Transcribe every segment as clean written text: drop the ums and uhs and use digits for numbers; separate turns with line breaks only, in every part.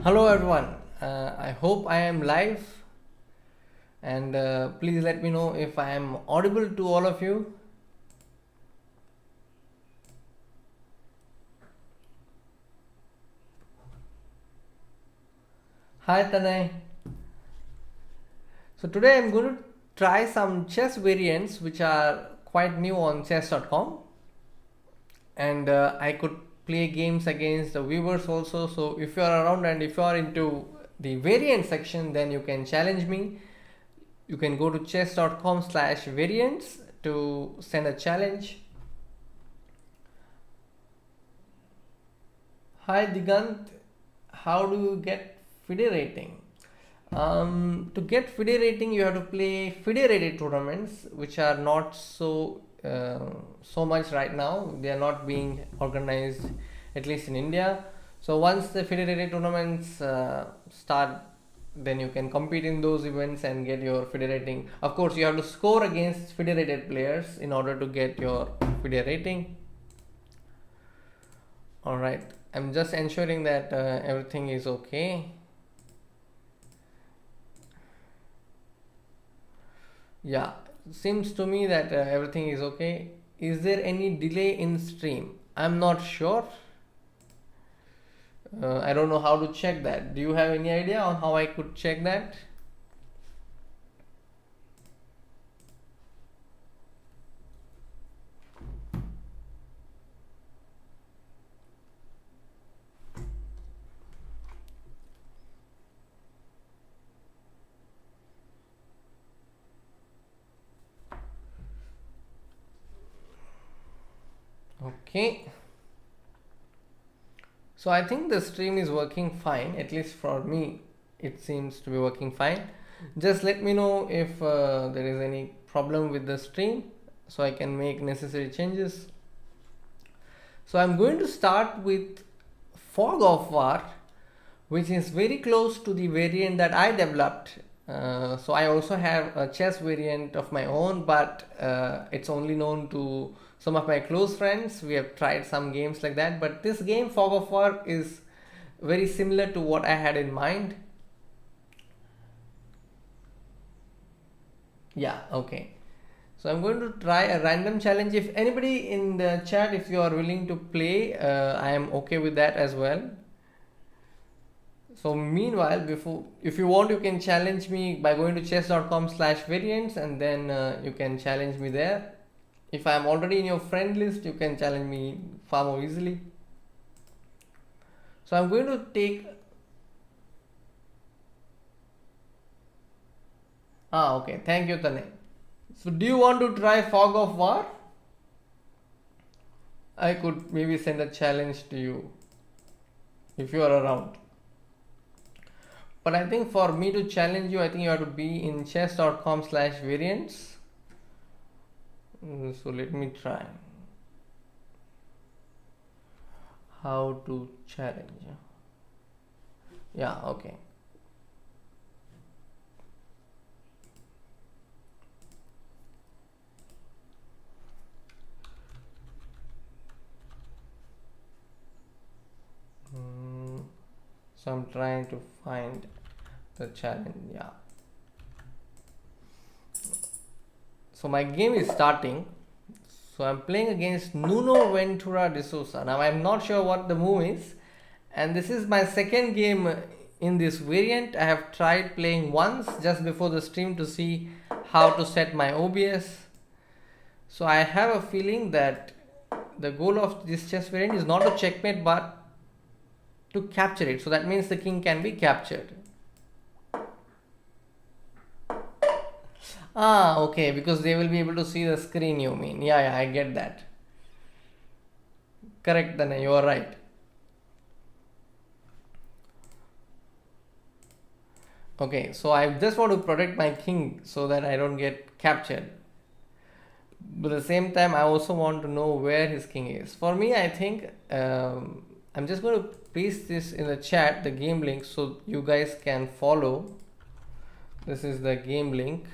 Hello everyone. I hope I am live and please let me know if I am audible to all of you. Hi Tanay. So today I'm going to try some chess variants which are quite new on chess.com, and I could play games against the viewers also. So if you are around and if you are into the variant section, then you can challenge me. You can go to chess.com/variants to send a challenge. Hi Digant, how do you get FIDE rating? To get FIDE rating, you have to play FIDE rated tournaments, which are not so much right now. They are not being organized, at least in India. So once the FIDE rated tournaments start, then you can compete in those events and get your FIDE rating. Of course, you have to score against FIDE rated players in order to get your FIDE rating. All right, I'm just ensuring that everything is okay. Yeah, seems to me that everything is okay. Is there any delay in stream? I'm not sure. I don't know how to check that. Do you have any idea on how I could check that? Okay. So I think the stream is working fine, at least for me. It seems to be working fine. Just let me know if there is any problem with the stream so I can make necessary changes. So I'm going to start with Fog of War, which is very close to the variant that I developed. So I also have a chess variant of my own, but it's only known to some of my close friends. We have tried some games like that, but this game Fog of War is very similar to what I had in mind. Yeah, okay. So I'm going to try a random challenge. If anybody in the chat, if you are willing to play, I am okay with that as well. So meanwhile, before, if you want, you can challenge me by going to chess.com/variants, and then you can challenge me there. If I am already in your friend list, you can challenge me far more easily. So I'm going to take. Okay. Thank you, Tane. So do you want to try Fog of War? I could maybe send a challenge to you if you are around. But I think for me to challenge you, I think you have to be in chess.com/variants. So let me try. How to challenge? Yeah, okay. So I'm trying to find the challenge. Yeah. So my game is starting. So I'm playing against Nuno Ventura de Sousa. Now I'm not sure what the move is, and this is my second game in this variant. I have tried playing once just before the stream to see how to set my OBS. So I have a feeling that the goal of this chess variant is not to checkmate but to capture it. So that means the king can be captured. Okay, because they will be able to see the screen, you mean. Yeah, I get that. Correct, then you are right. Okay, so I just want to protect my king so that I don't get captured. But at the same time, I also want to know where his king is. For me, I think I'm just going to paste this in the chat, the game link, so you guys can follow. This is the game link.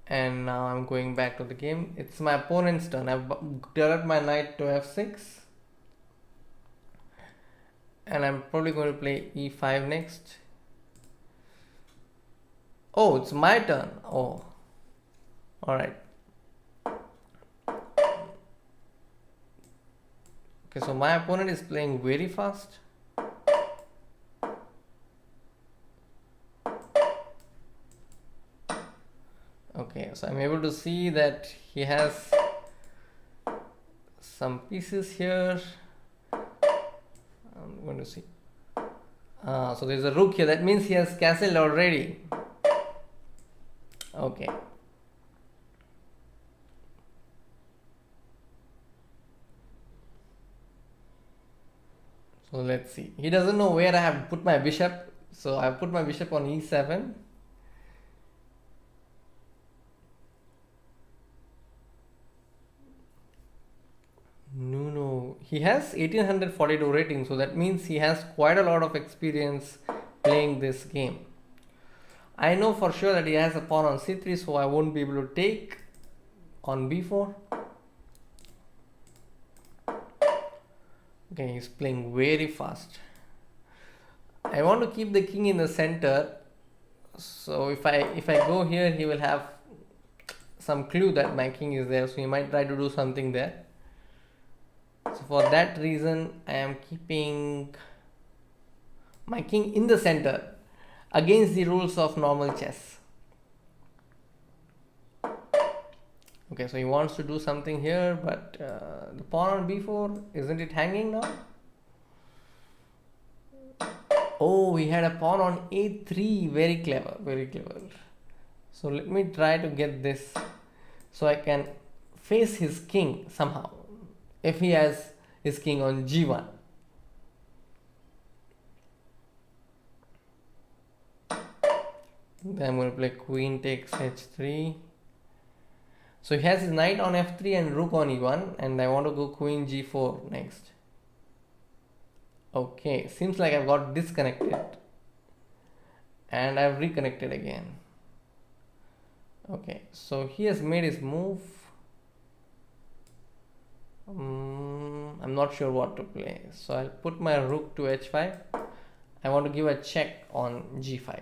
And now I'm going back to the game. It's my opponent's turn. I've developed my knight to f6. and I'm probably going to play e5 next. Oh, it's my turn. Oh, all right. Okay, so my opponent is playing very fast. Okay, so I'm able to see that he has some pieces here. I'm going to see. So there's a rook here. That means he has castled already. Okay. So let's see. He doesn't know where I have put my bishop. So I put my bishop on e7. No. He has 1842 rating. So that means he has quite a lot of experience playing this game. I know for sure that he has a pawn on c3. So I won't be able to take on b4. Okay, he's playing very fast. I want to keep the king in the center. So if I go here, he will have some clue that my king is there. So he might try to do something there. So for that reason, I am keeping my king in the center against the rules of normal chess. Okay, so he wants to do something here, but the pawn on b4, isn't it hanging now? Oh, he had a pawn on a3. Very clever, very clever. So let me try to get this so I can face his king somehow. If he has his king on g1. Then I'm going to play queen takes h3. So he has his knight on f3 and rook on e1, and I want to go queen g4 next. Okay, seems like I've got disconnected and I've reconnected again. Okay, so he has made his move. I'm not sure what to play, so I'll put my rook to h5. I want to give a check on g5.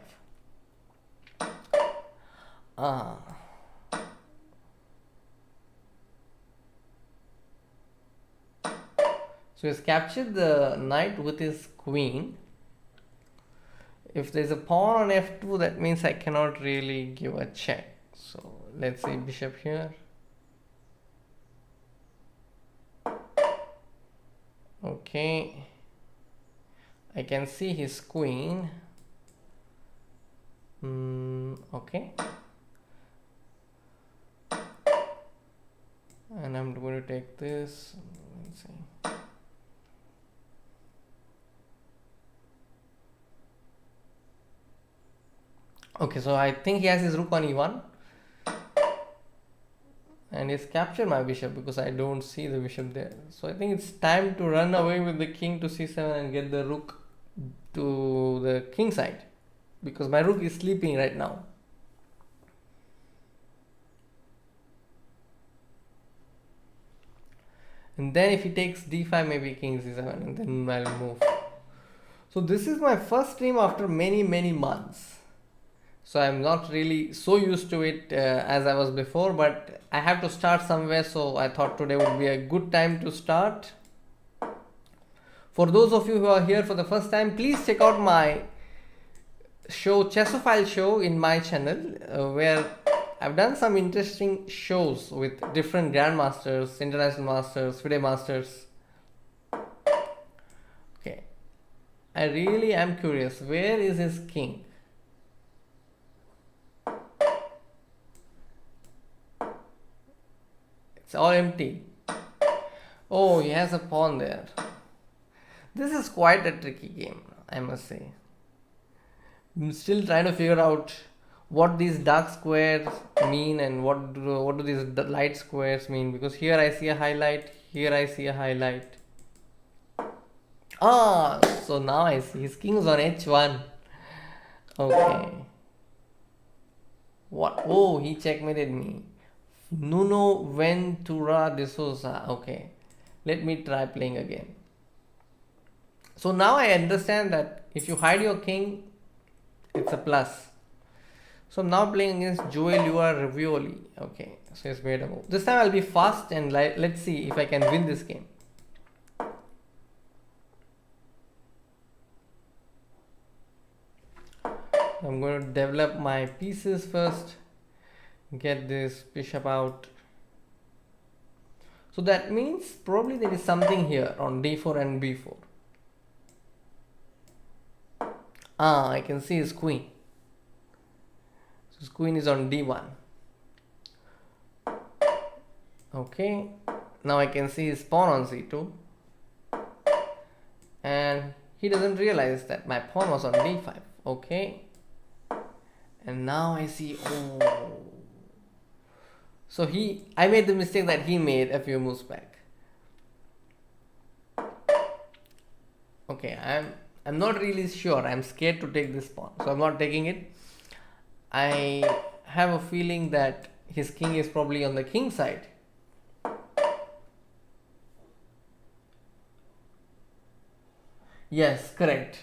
So he's captured the knight with his queen. If there's a pawn on f2, that means I cannot really give a check. So let's see, bishop here. Okay. I can see his queen. Okay. And I'm going to take this. Let's see. Okay, so I think he has his rook on e1 and he's captured my bishop because I don't see the bishop there. So I think it's time to run away with the king to c7 and get the rook to the king side because my rook is sleeping right now. And then if he takes d5, maybe king c7, and then I'll move. So this is my first stream after many months. So I'm not really so used to it as I was before, but I have to start somewhere, so I thought today would be a good time to start. For those of you who are here for the first time, please check out my show, Chessophile show, in my channel, where I've done some interesting shows with different grandmasters, international masters, FIDE masters. Okay, I really am curious, where is his king? It's all empty. Oh, he has a pawn there. This is quite a tricky game, I must say. I'm still trying to figure out what these dark squares mean and what do these light squares mean, because here I see a highlight, here I see a highlight. So now I see his king is on h1. Okay. What? Oh, he checkmated me. Nuno Ventura de Souza. Okay, let me try playing again. So now I understand that if you hide your king, it's a plus. So I'm now playing against Joelua Ravioli. Okay, so he's made a move. This time I'll be fast and let's see if I can win this game. I'm going to develop my pieces first. Get this bishop out. So that means probably there is something here on d4 and b4. I can see his queen. So his queen is on d1. Okay, now I can see his pawn on c2. And he doesn't realize that my pawn was on d5. Okay, and now I see, oh. So I made the mistake that he made a few moves back. Okay, I'm not really sure. I'm scared to take this pawn, so I'm not taking it. I have a feeling that his king is probably on the king side. Yes, correct.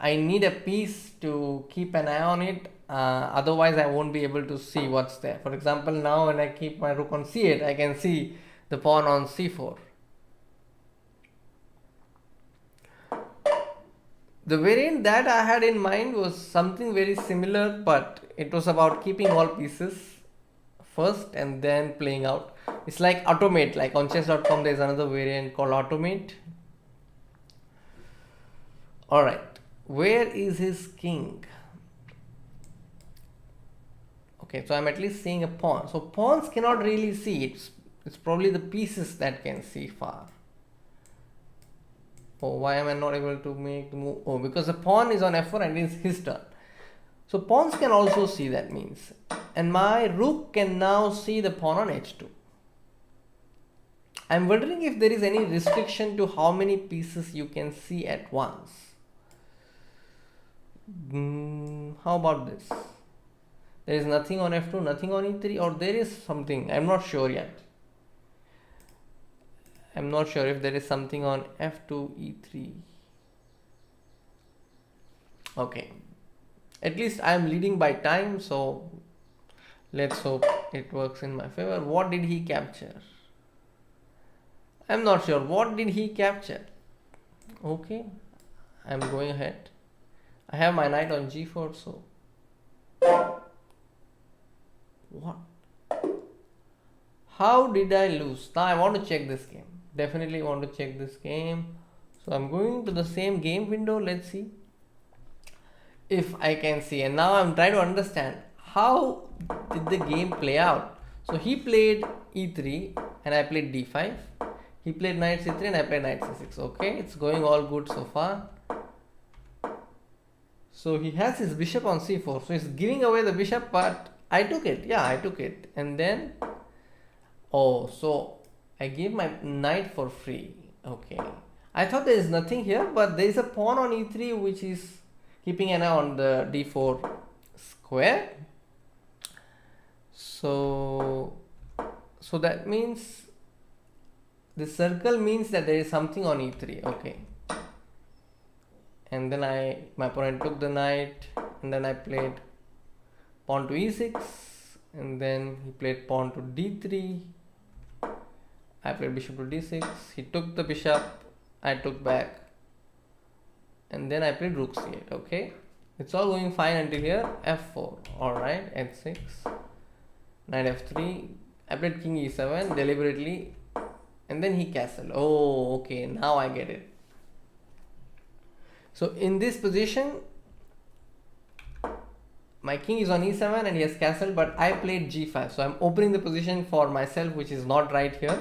I need a piece to keep an eye on it. Otherwise, I won't be able to see what's there. For example, now when I keep my rook on c8, I can see the pawn on c4. The variant that I had in mind was something very similar, but it was about keeping all pieces first and then playing out. It's like automate, like on chess.com there's another variant called automate. Alright, where is his king? Okay, so I'm at least seeing a pawn. So pawns cannot really see. It's probably the pieces that can see far. Oh, why am I not able to make the move? Oh, because the pawn is on f4 and it's his turn. So pawns can also see, that means. And my rook can now see the pawn on h2. I'm wondering if there is any restriction to how many pieces you can see at once. How about this? There is nothing on f2, nothing on e3, or there is something. I'm not sure yet. I'm not sure if there is something on f2, e3. Okay. At least I'm leading by time, so let's hope it works in my favor. What did he capture? I'm not sure. What did he capture? Okay. I'm going ahead. I have my knight on g4, so what? How did I lose? Now I want to check this game. Definitely want to check this game. So I'm going to the same game window. Let's see if I can see. And now I'm trying to understand how did the game play out. So he played e3 and I played d5. He played knight c3 and I played knight c6. Okay, it's going all good so far. So he has his bishop on c4. So he's giving away the bishop, but I took it. Yeah, I took it. And then, oh, so I gave my knight for free. Okay. I thought there is nothing here, but there is a pawn on e3 which is keeping an eye on the d4 square. So that means the circle means that there is something on e3. Okay. And then my opponent took the knight, and then I played pawn to e6, and then he played pawn to d3. I played bishop to d6. He took the bishop, I took back, and then I played rook c8. Okay, it's all going fine until here. f4. All right, h6, knight f3. I played king e7 deliberately, and then he castled. Oh, okay, now I get it. So in this position, my king is on e7 and he has castled, but I played g5. So I'm opening the position for myself, which is not right here.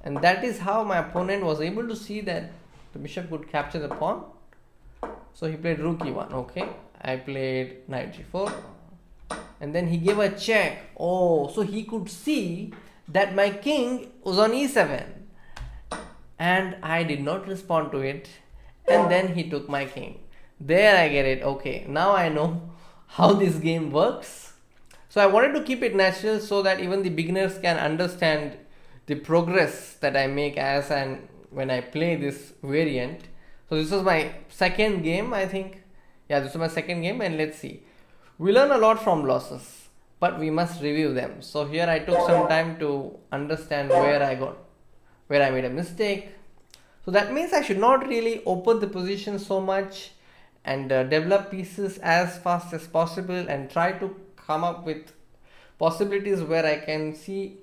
And that is how my opponent was able to see that the bishop could capture the pawn. So he played rook e1. Okay, I played knight g4. And then he gave a check. Oh, so he could see that my king was on e7. And I did not respond to it. And then he took my king. There I get it. Okay, now I know how this game works. So I wanted to keep it natural so that even the beginners can understand the progress that I make as and when I play this variant. So this was my second game, I think. Yeah, this was my second game, and let's see. We learn a lot from losses, but we must review them. So here I took some time to understand where I made a mistake. So that means I should not really open the position so much and develop pieces as fast as possible and try to come up with possibilities where I can see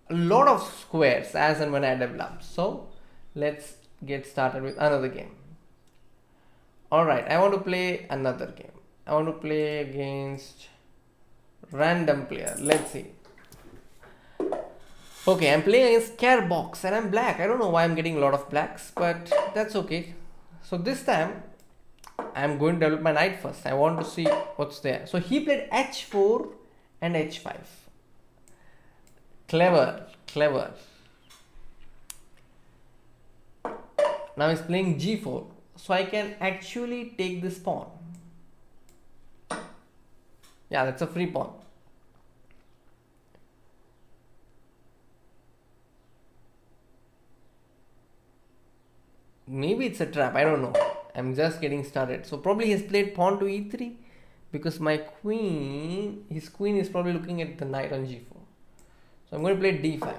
a lot of squares as and when I develop. So let's get started with another game. Alright, I want to play another game. I want to play against random player. Let's see. Okay, I'm playing against Carebox and I'm black. I don't know why I'm getting a lot of blacks, but that's okay. So this time I'm going to develop my knight first. I want to see what's there. So he played h4 and h5. Clever, clever. Now he's playing g4. So I can actually take this pawn. Yeah, that's a free pawn. Maybe it's a trap, I don't know. I'm just getting started. So probably he's played pawn to e3 because my queen, his queen is probably looking at the knight on g4. So I'm going to play d5.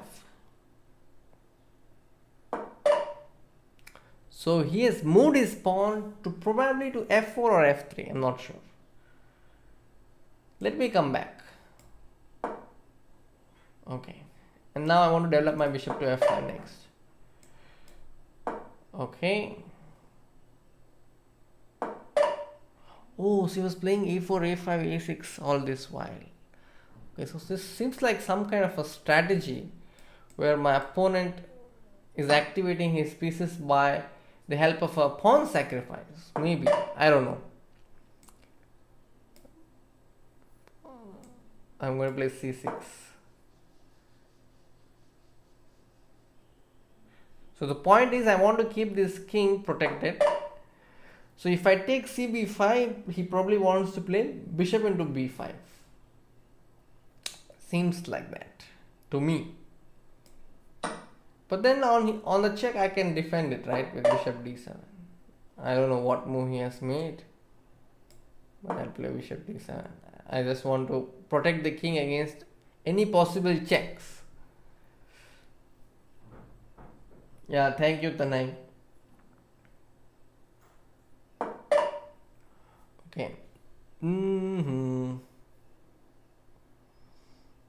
So he has moved his pawn to probably to f4 or f3. I'm not sure. Let me come back. Okay. And now I want to develop my bishop to f5 next. Okay. Oh, so he was playing a4, a5, a6 all this while. Okay, so this seems like some kind of a strategy where my opponent is activating his pieces by the help of a pawn sacrifice. Maybe. I don't know. I'm going to play c6. So the point is I want to keep this king protected. So if I take cb5, he probably wants to play bishop into b5. Seems like that to me. But then on the check I can defend it, right, with bishop d7. I don't know what move he has made, but I'll play bishop d7. I just want to protect the king against any possible checks. Yeah, thank you, Tanay. Okay.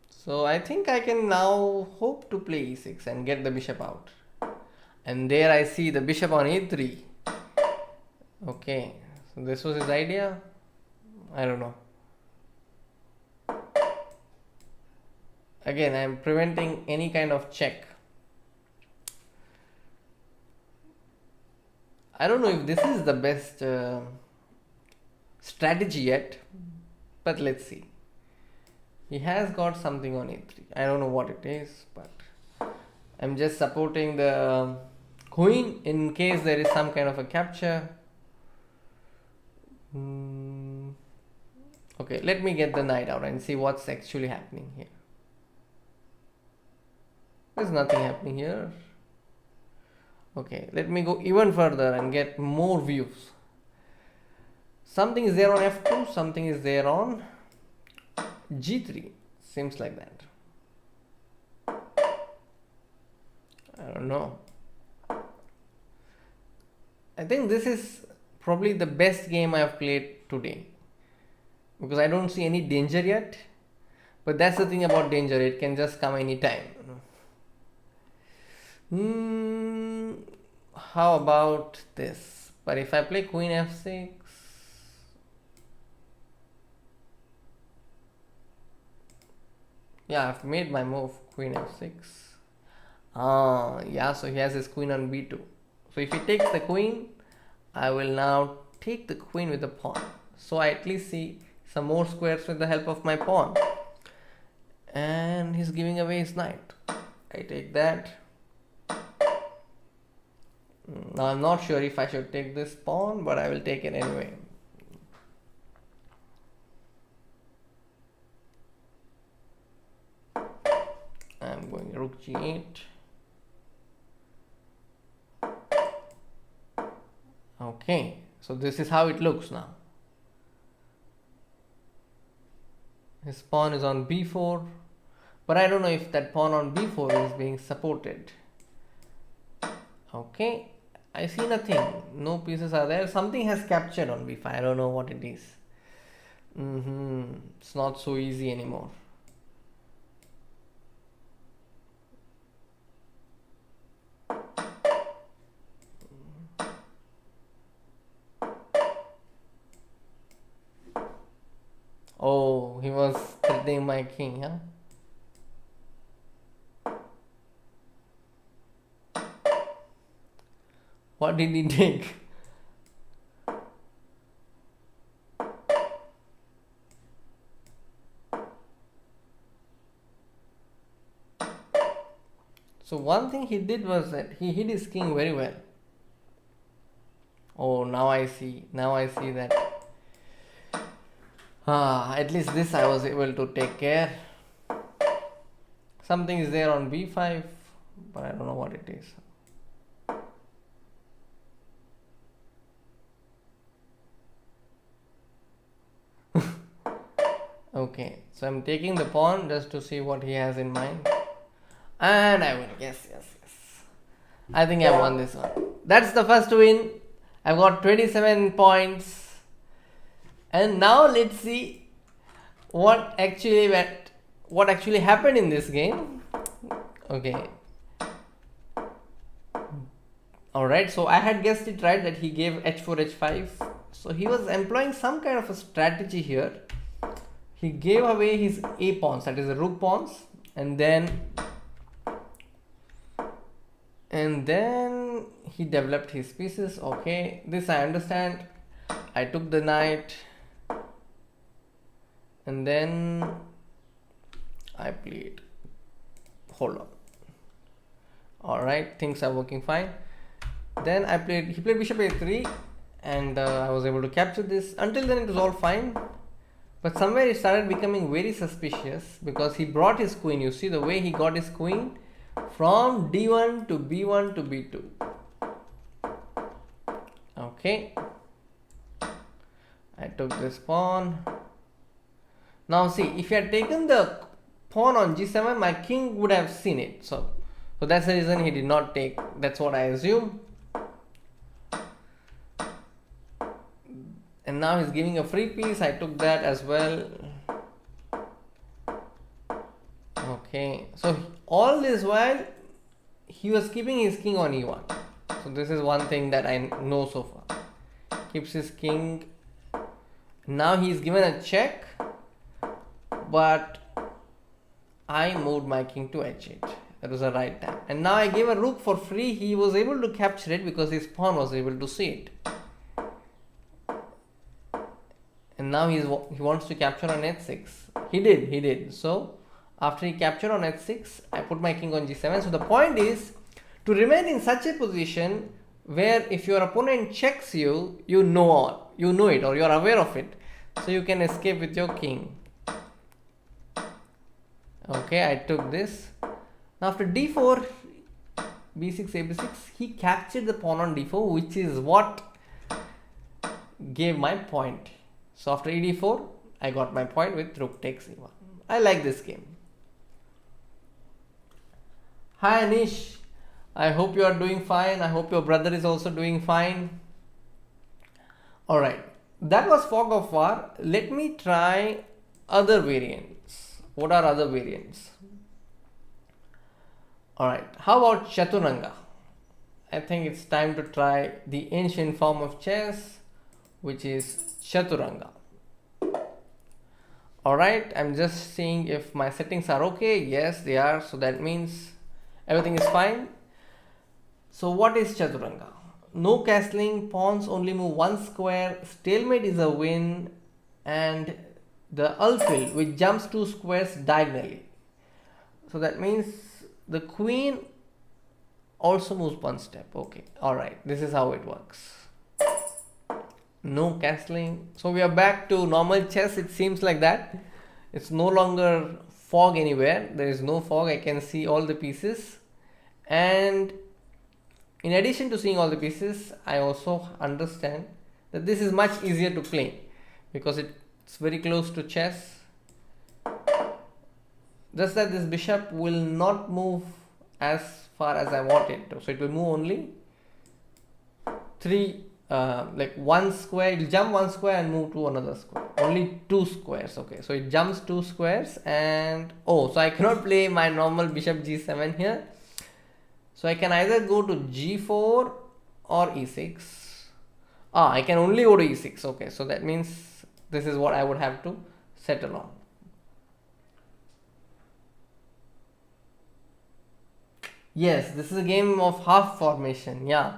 So I think I can now hope to play e6 and get the bishop out. And there I see the bishop on e3. Okay, so this was his idea. I don't know. Again, I am preventing any kind of check. I don't know if this is the best strategy yet, but let's see. He has got something on e3. I don't know what it is, but I'm just supporting the queen in case there is some kind of a capture. Okay, let me get the knight out and see what's actually happening here. There's nothing happening here. Okay, let me go even further and get more views. Something is there on f2, something is there on g3. Seems like that. I don't know. I think this is probably the best game I have played today, because I don't see any danger yet. But that's the thing about danger, it can just come anytime. How about this? But if I play queen f6, yeah, I've made my move, queen f6. Yeah, so he has his queen on b2. So if he takes the queen, I will now take the queen with the pawn. So I at least see some more squares with the help of my pawn. And he's giving away his knight. I take that. Now I'm not sure if I should take this pawn, but I will take it anyway. I'm going rook g8. Okay, so this is how it looks now. His pawn is on b4, but I don't know if that pawn on b4 is being supported. Okay, I see nothing. No pieces are there. Something has captured on b5. I don't know what it is. It's not so easy anymore. Oh, he was threatening my king, huh? What did he take? So one thing he did was that he hid his king very well. Oh, now I see. Now I see that. At least this I was able to take care. Something is there on b5, but I don't know what it is. Okay, so I'm taking the pawn just to see what he has in mind. And I win. Yes. I think I won this one. That's the first win. I've got 27 points. And now let's see what actually happened in this game. Okay. Alright, so I had guessed it right that he gave h4, h5. So he was employing some kind of a strategy here. He gave away his a pawns, that is the rook pawns, and then he developed his pieces. Okay, this I understand. I took the knight, and then I played. Hold on. Alright, things are working fine. Then he played bishop a3, and I was able to capture this. Until then it was all fine. But somewhere it started becoming very suspicious because he brought his queen. You see the way he got his queen from d1 to b1 to b2. Okay. I took this pawn. Now see, if he had taken the pawn on g7, my king would have seen it. So that's the reason he did not take. That's what I assume. And now he's giving a free piece. I took that as well. Okay, so all this while he was keeping his king on e1. So this is one thing that I know so far. Keeps his king. Now he's given a check, but I moved my king to h8. That was the right time. And now I gave a rook for free. He was able to capture it because his pawn was able to see it. And now he wants to capture on h6. He did. So after he captured on h6, I put my king on g7. So the point is to remain in such a position where if your opponent checks you, you know it or you are aware of it. So you can escape with your king. Okay, I took this. Now after d4, b6, ab6, he captured the pawn on d4, which is what gave my point. So after ed4, I got my point with rook takes e1. I like this game. Hi Anish, I hope you are doing fine. I hope your brother is also doing fine. Alright, that was fog of war. Let me try other variants. What are other variants? Alright, how about Chaturanga? I think it's time to try the ancient form of chess, which is Chaturanga. Alright, I'm just seeing if my settings are okay. Yes, they are. So that means everything is fine. So what is Chaturanga? No castling, pawns only move one square, stalemate is a win, and the Ulfil, which jumps 2 squares diagonally. So that means the queen also moves one step. Okay, alright, this is how it works. No castling. So we are back to normal chess. It seems like that. It's no longer fog anywhere. There is no fog. I can see all the pieces. And In addition to seeing all the pieces, I also understand that this is much easier to play because it's very close to chess. Just that this bishop will not move as far as I want it to. So it will move only like one square. It will jump one square and move to another square. Only two squares. Okay, so it jumps two squares, and so I cannot play my normal bishop g7 here. So I can either go to g4 or e6. I can only go to e6. Okay, so that means this is what I would have to settle on. Yes, this is a game of half formation. Yeah.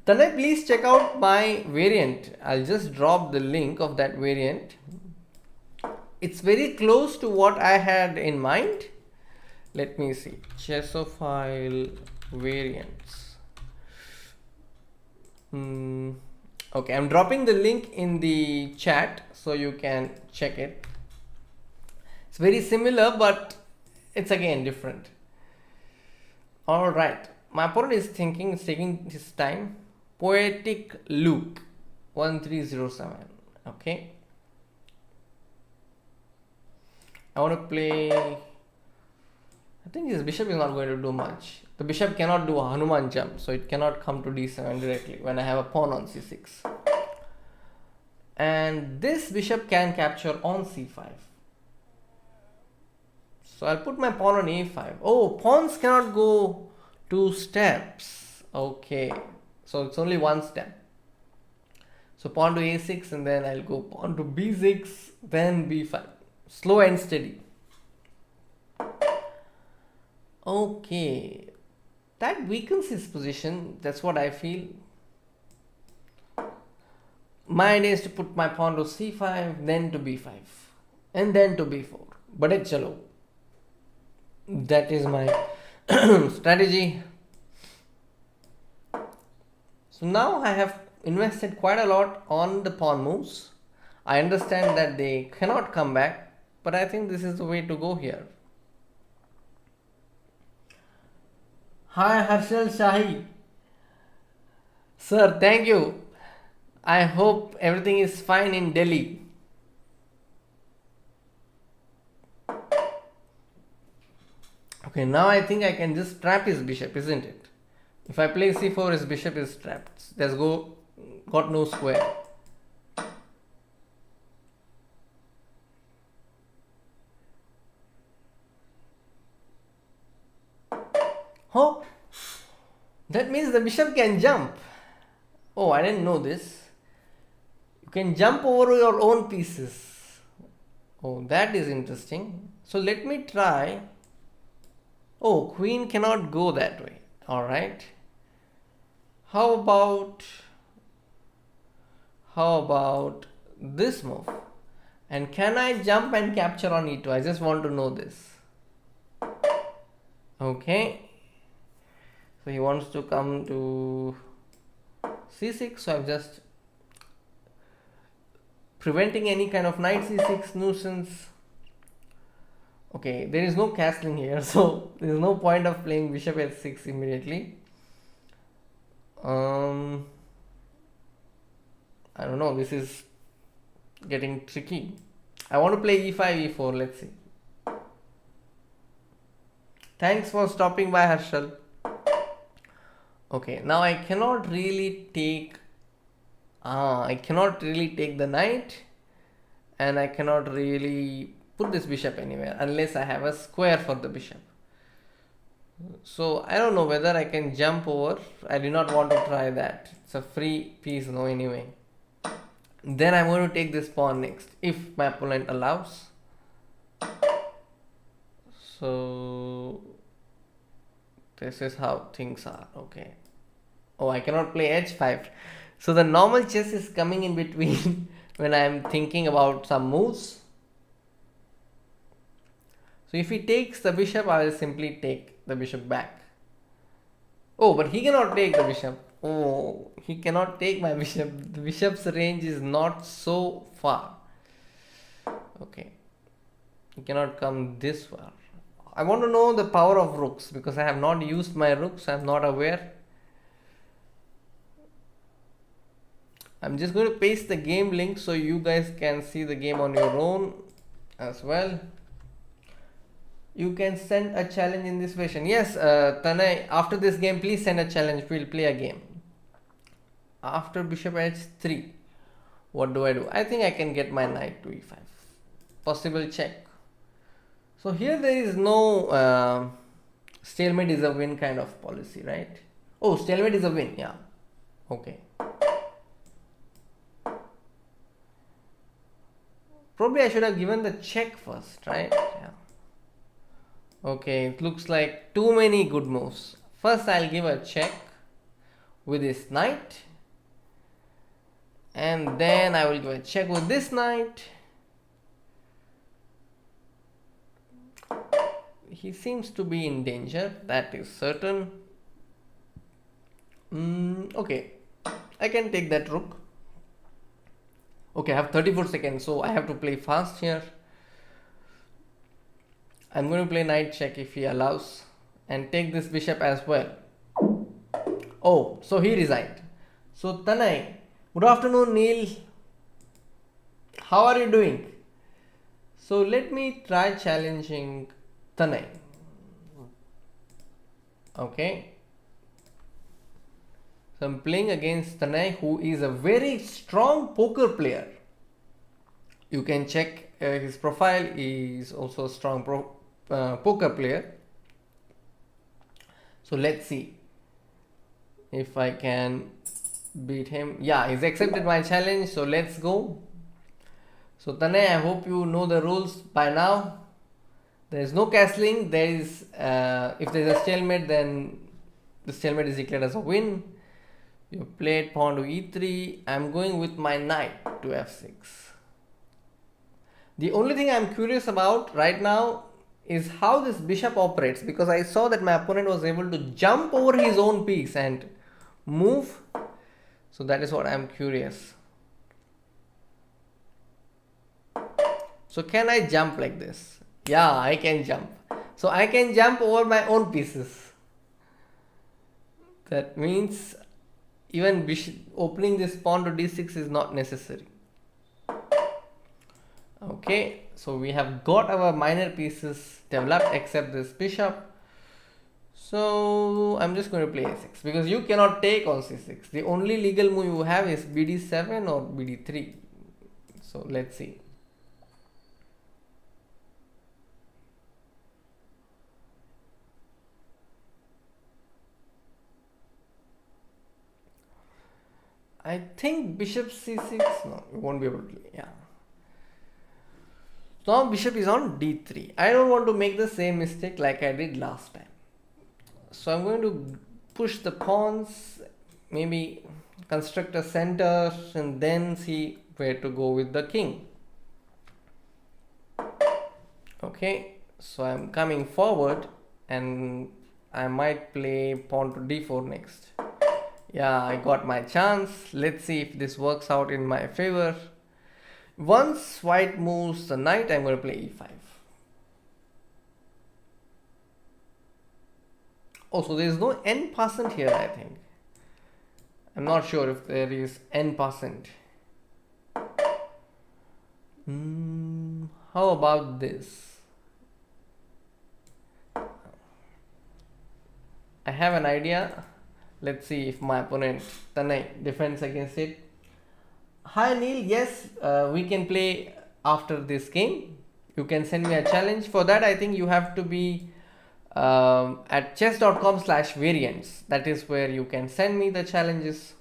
Tanay, please check out my variant. I'll just drop the link of that variant. It's very close to what I had in mind. Let me see. Chessophile variants. Okay, I'm dropping the link in the chat so you can check it. It's very similar, but it's again different. All right, my opponent is thinking, it's taking his time. Poetic Luke 1307. Okay, I want to play. I think this bishop is not going to do much. The bishop cannot do a Hanuman jump, so it cannot come to d7 directly when I have a pawn on c6. And this bishop can capture on c5. So I'll put my pawn on a5. Pawns cannot go 2 steps. Okay, so it's only 1 step. So pawn to a6, and then I'll go pawn to b6, then b5. Slow and steady. Okay, that weakens his position. That's what I feel. My idea is to put my pawn to c5, then to b5, and then to b4. But it's chalo. That is my strategy. So now I have invested quite a lot on the pawn moves. I understand that they cannot come back, but I think this is the way to go here. Hi Harshal Shahi. Sir, thank you. I hope everything is fine in Delhi. Okay, now I think I can just trap his bishop, isn't it? If I play c4, his bishop is trapped. There's got no square. Oh, that means the bishop can jump. Oh, I didn't know this. You can jump over your own pieces. Oh, that is interesting. So let me try. Oh, queen cannot go that way. All right. How about this move? And can I jump and capture on e2? I just want to know this. Okay. So he wants to come to c6. So I'm just preventing any kind of knight c6 nuisance. Okay, there is no castling here, so there is no point of playing bishop h6 immediately. I don't know, this is getting tricky. I want to play e5, e4, let's see. Thanks for stopping by, Harshal. Okay, now I cannot really take the knight, and I cannot really put this bishop anywhere unless I have a square for the bishop. So I don't know whether I can jump over. I do not want to try that. It's a free piece anyway. Then I'm going to take this pawn next if my opponent allows. So this is how things are. Okay. Oh, I cannot play h5. So the normal chess is coming in between when I'm thinking about some moves. So if he takes the bishop, I will simply take the bishop back. Oh, but he cannot take the bishop. Oh, he cannot take my bishop. The bishop's range is not so far. Okay. He cannot come this far. I want to know the power of rooks because I have not used my rooks. I am not aware. I'm just going to paste the game link so you guys can see the game on your own as well. You can send a challenge in this version. Yes, Tanay, after this game, please send a challenge. We'll play a game. After bishop h3, what do? I think I can get my knight to e5. Possible check. So here there is no stalemate is a win kind of policy, right? Oh, stalemate is a win. Yeah. Okay. Probably I should have given the check first, right? Yeah. Okay, it looks like too many good moves. First I'll give a check with this knight. And then I will give a check with this knight. He seems to be in danger, that is certain. Okay, I can take that rook. Okay, I have 34 seconds, so I have to play fast here. I'm going to play knight check if he allows, and take this bishop as well. Oh, so he resigned. So Tanay, good afternoon Neil. How are you doing? So let me try challenging Tanay. Okay. So I'm playing against Tanay, who is a very strong poker player. You can check his profile. He is also a strong poker player. So let's see if I can beat him. Yeah, he's accepted my challenge. So let's go. So Tanay, I hope you know the rules by now. There is no castling. There is if there is a stalemate, then the stalemate is declared as a win. You played pawn to e3. I'm going with my knight to f6. The only thing I'm curious about right now is how this bishop operates, because I saw that my opponent was able to jump over his own piece and move. So that is what I'm curious. So can I jump like this? Yeah, I can jump. So I can jump over my own pieces. That means even opening this pawn to d6 is not necessary. Okay, so we have got our minor pieces developed except this bishop. So I'm just going to play a6 because you cannot take on c6. The only legal move you have is bd7 or bd3. So let's see. I think bishop c6. No, you won't be able to. Yeah. Now bishop is on d3. I don't want to make the same mistake like I did last time. So I'm going to push the pawns, maybe construct a center and then see where to go with the king. Okay, so I'm coming forward and I might play pawn to d4 next. Yeah, I got my chance. Let's see if this works out in my favor. Once white moves the knight, I'm going to play e5. Oh, so there is no n percent here, I think. I'm not sure if there is n percent. How about this? I have an idea. Let's see if my opponent Tanay defends against it. Hi Neil, yes, we can play after this game. You can send me a challenge. For that, I think you have to be at chess.com/variants. That is where you can send me the challenges.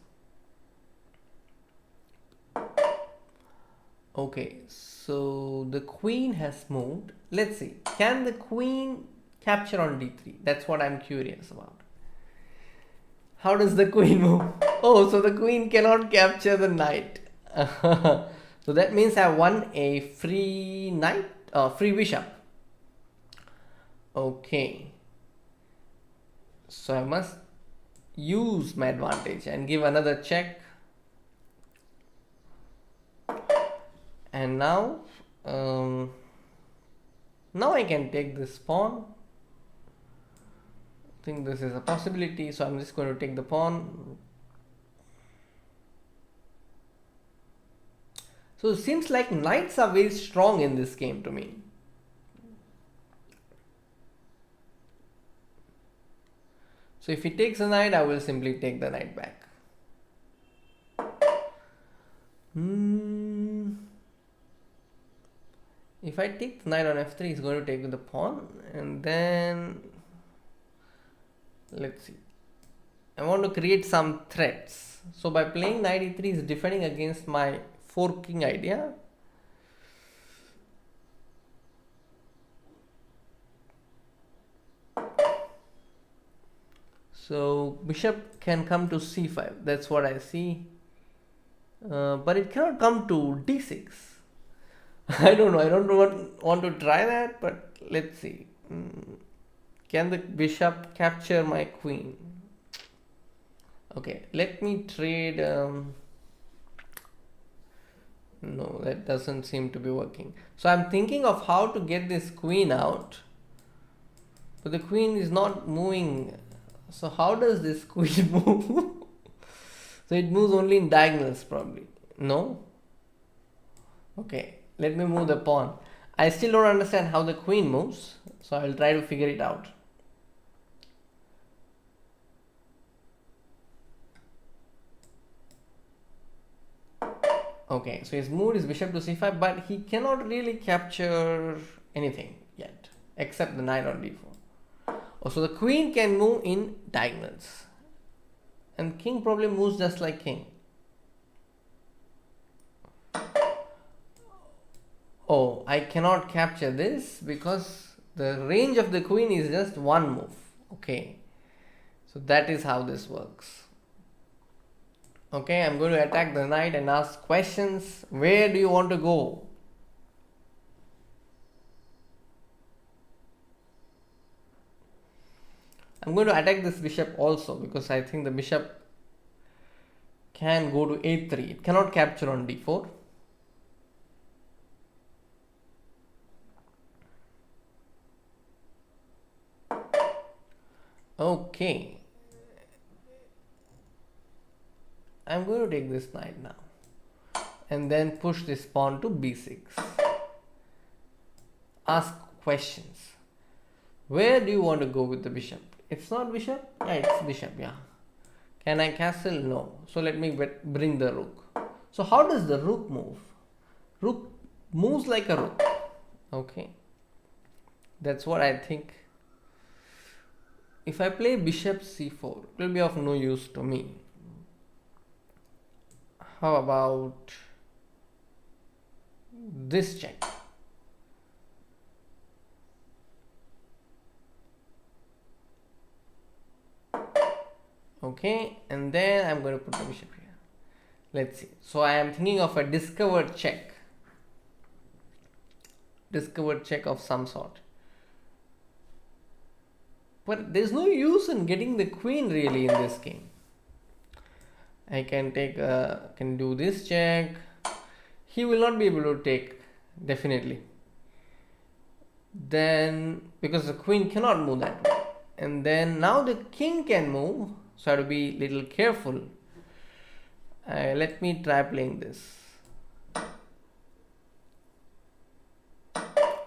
Okay, so the queen has moved. Let's see, can the queen capture on d3? That's what I'm curious about. How does the queen move? Oh, so the queen cannot capture the knight. So that means I won a free knight, free bishop. Okay. So I must use my advantage and give another check. And now, now I can take this pawn. I think this is a possibility. So I'm just going to take the pawn. So it seems like knights are very strong in this game to me. So if he takes a knight, I will simply take the knight back. If I take the knight on f3, he's going to take the pawn, and then let's see. I want to create some threats. So by playing knight e3 is defending against my 4 king idea. So bishop can come to c5. That's what I see. But it cannot come to d6. I don't know. I don't want to try that, but let's see. Can the bishop capture my queen? Okay, let me trade. No, that doesn't seem to be working. So I'm thinking of how to get this queen out. But the queen is not moving. So how does this queen move? So it moves only in diagonals probably. No? Okay, let me move the pawn. I still don't understand how the queen moves. So I'll try to figure it out. Okay, so he's moved his bishop to c5, but he cannot really capture anything yet, except the knight on d4. Oh, so the queen can move in diagonals. And king probably moves just like king. Oh, I cannot capture this because the range of the queen is just one move. Okay, so that is how this works. Okay, I'm going to attack the knight and ask questions. Where do you want to go? I'm going to attack this bishop also because I think the bishop can go to a3. It cannot capture on d4. Okay. I'm going to take this knight now and then push this pawn to b6. Ask questions. Where do you want to go with the bishop? It's not bishop? Yeah, it's bishop, yeah. Can I castle? No. So let me bring the rook. So how does the rook move? Rook moves like a rook. Okay. That's what I think. If I play bishop c4, it will be of no use to me. How about this check? Okay, and then I'm going to put the bishop here. Let's see. So I am thinking of a discovered check. Discovered check of some sort. But there's no use in getting the queen really in this game. I can can do this check. He will not be able to take, definitely. Then, because the queen cannot move that way. And then now the king can move. So I have to be a little careful. Let me try playing this.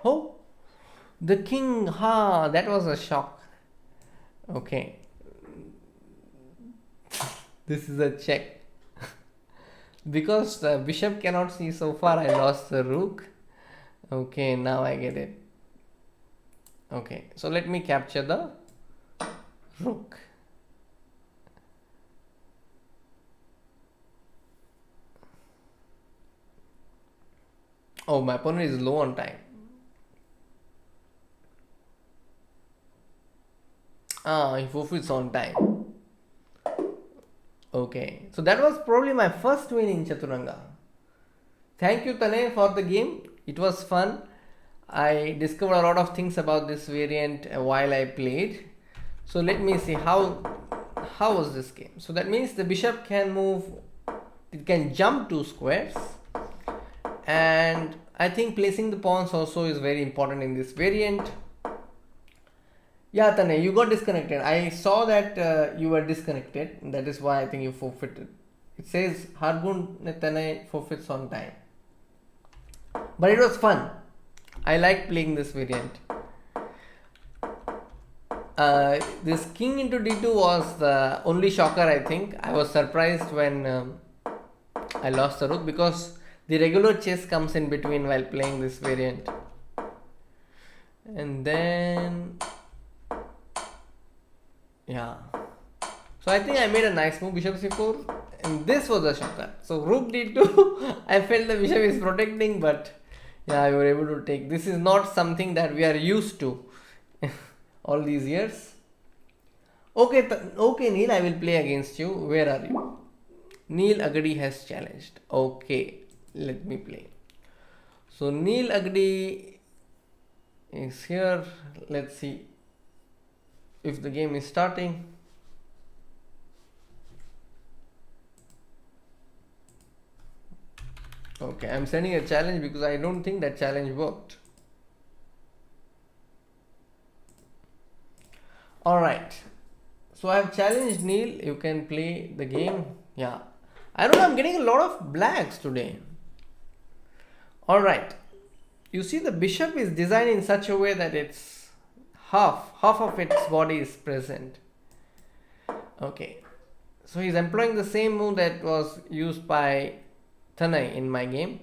Oh, the king, that was a shock. Okay. This is a check. Because the bishop cannot see so far, I lost the rook. Okay, now I get it. Okay, so let me capture the rook. Oh, my opponent is low on time. He forfeits on time. Okay, so that was probably my first win in Chaturanga. Thank you, Tane, for the game. It was fun. I discovered a lot of things about this variant while I played. So let me see how was this game. So that means the bishop can move, it can jump 2 squares, and I think placing the pawns also is very important in this variant. Yeah, Tane, you got disconnected. I saw that you were disconnected. That is why I think you forfeited. It says Hargun Tane forfeits on time. But it was fun. I like playing this variant. This king into d2 was the only shocker, I think. I was surprised when I lost the rook because the regular chess comes in between while playing this variant. And then, yeah. So I think I made a nice move, bishop c4, and this was a shocker. So rook d2, I felt the bishop is protecting, but yeah, I were able to take. This is not something that we are used to all these years. Okay, okay, Neil, I will play against you. Where are you? Neil Agadi has challenged. Okay, let me play. So Neil Agadi is here. Let's see if the game is starting. Okay, I'm sending a challenge because I don't think that challenge worked. Alright, so I have challenged Neil. You can play the game. Yeah, I don't know, I'm getting a lot of blacks today. Alright, you see the bishop is designed in such a way that it's half of its body is present. Okay, so he's employing the same move that was used by Tanay in my game.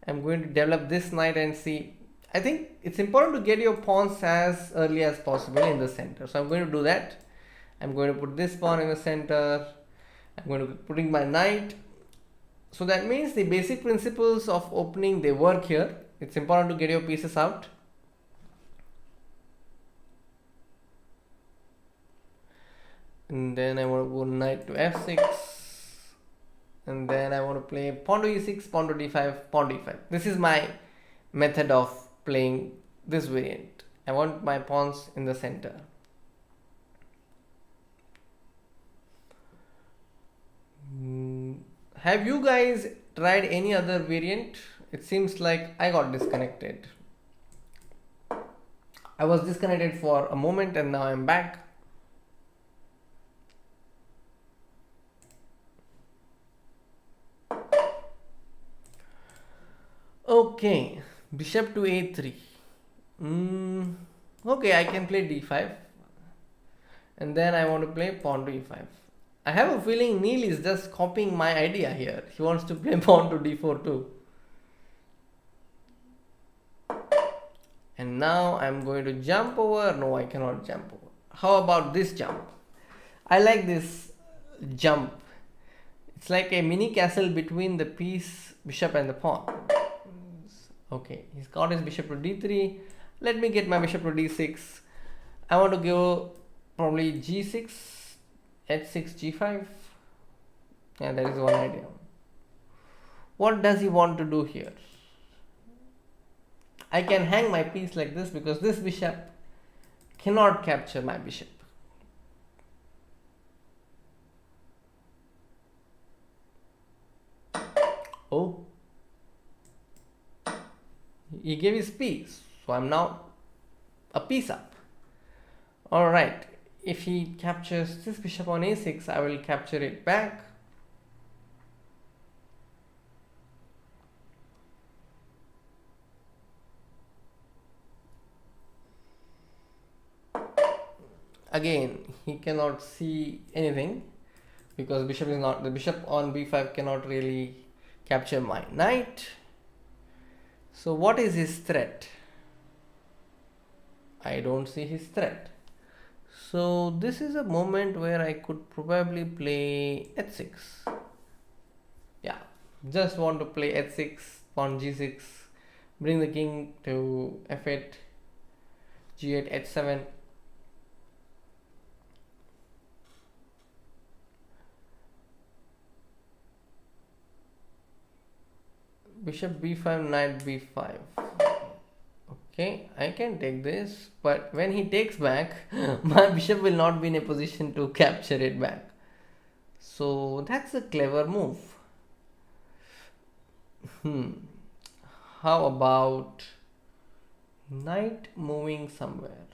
I'm going to develop this knight and see. I think it's important to get your pawns as early as possible in the center. So I'm going to do that. I'm going to put this pawn in the center. I'm going to be putting my knight. So that means the basic principles of opening, they work here. It's important to get your pieces out. And then I want to go knight to f6. And then I want to play pawn to e6, pawn to d5, pawn to e5. This is my method of playing this variant. I want my pawns in the center. Have you guys tried any other variant? It seems like I got disconnected. I was disconnected for a moment and now I'm back. Okay, bishop to a3. Okay, I can play d5. And then I want to play pawn to e5. I have a feeling Neil is just copying my idea here. He wants to play pawn to d4 too. And now I'm going to jump over. No, I cannot jump over. How about this jump? I like this jump. It's like a mini castle between the piece, bishop and the pawn. Okay, he's got his bishop to d3. Let me get my bishop to d6. I want to go probably g6, h6, g5. Yeah, that is one idea. What does he want to do here? I can hang my piece like this because this bishop cannot capture my bishop. Oh, he gave his piece, so I'm now a piece up. Alright, if he captures this bishop on a6, I will capture it back. Again, he cannot see anything because bishop is not, the bishop on b5 cannot really capture my knight. So what is his threat? I don't see his threat. So this is a moment where I could probably play h6. Yeah, just want to play h6, pawn g6, bring the king to f8, g8, h7. Bishop b5, knight b5. Okay, I can take this, but when he takes back, my bishop will not be in a position to capture it back. So that's a clever move. How about knight moving somewhere?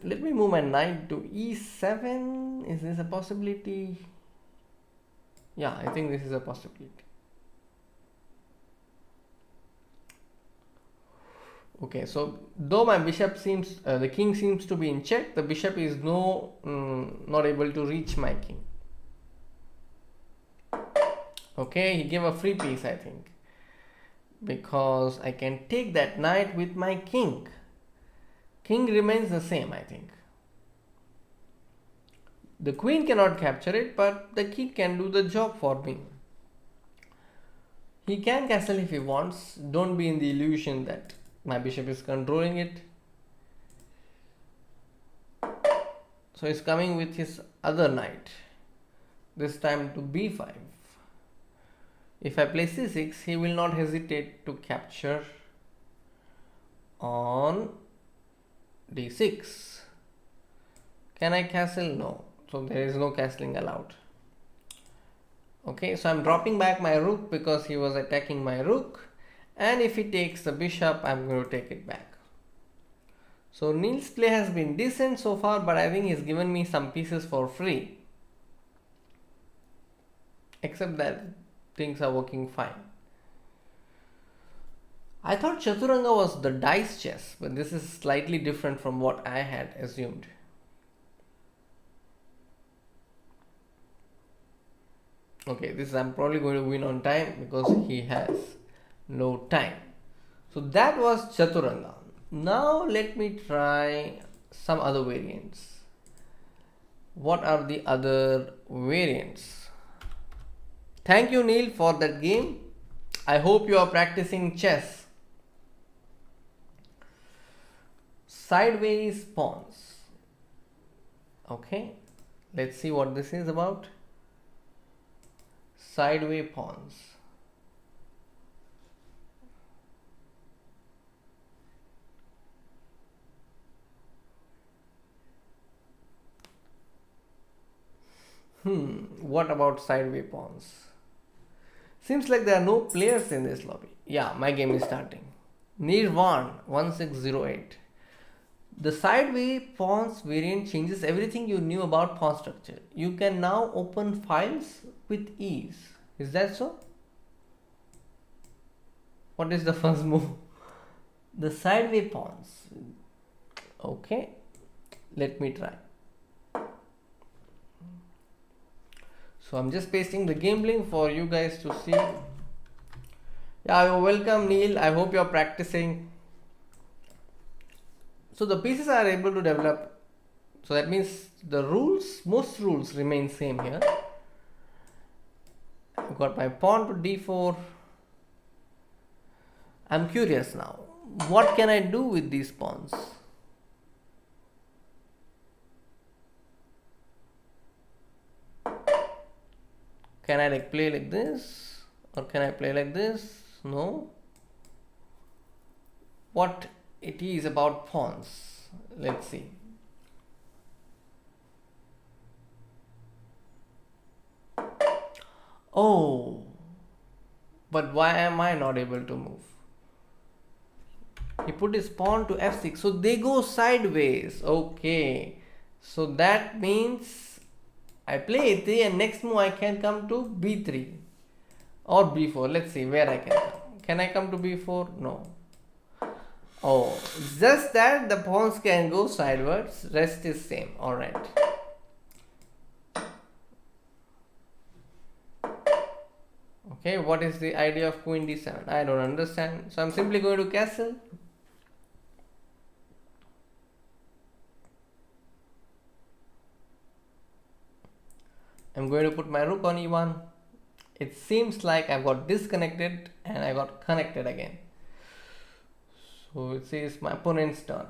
Let me move my knight to e7. Is this a possibility? Yeah, I think this is a possibility. Okay, so though my bishop seems, the king seems to be in check, the bishop is not able to reach my king. Okay, he gave a free piece, I think, because I can take that knight with my king. King remains the same, I think. The queen cannot capture it, but the king can do the job for me. He can castle if he wants. Don't be in the illusion that my bishop is controlling it. So he's coming with his other knight, this time to b5. If I play c6, he will not hesitate to capture on d6. Can I castle? No. So there is no castling allowed. Okay, so I'm dropping back my rook because he was attacking my rook. And if he takes the bishop, I'm going to take it back. So Neil's play has been decent so far, but I think he's given me some pieces for free. Except that things are working fine. I thought Chaturanga was the dice chess, but this is slightly different from what I had assumed. Okay, this I'm probably going to win on time because he has no time. So that was Chaturanga. Now let me try some other variants. What are the other variants? Thank you, Neil, for that game. I hope you are practicing chess. Sideways pawns. Okay, let's see what this is about. Sideways pawns. What about sideways pawns? Seems like there are no players in this lobby. Yeah, my game is starting. Nirvan 1608. The sideways pawns variant changes everything you knew about pawn structure. You can now open files with ease. Is that so? What is the first move? The sideways pawns. Okay, let me try. So I'm just pasting the game link for you guys to see. Yeah, you're welcome, Neil. I hope you're practicing. So the pieces are able to develop. So that means the rules, most rules remain same here. I've got my pawn to d4. I'm curious now. What can I do with these pawns? Can I like play like this? Or can I play like this? No. What it is about pawns? Let's see. Oh, but why am I not able to move? He put his pawn to f6, so they go sideways. Okay, so that means I play a3 and next move I can come to b3 or b4. Let's see where I can come. Can I come to b4? No. Oh, just that the pawns can go sideways, rest is same. Alright. Okay, what is the idea of queen d7? I don't understand. So I'm simply going to castle. I'm going to put my rook on e1. It seems like I've got disconnected and I got connected again. So it says my opponent's turn.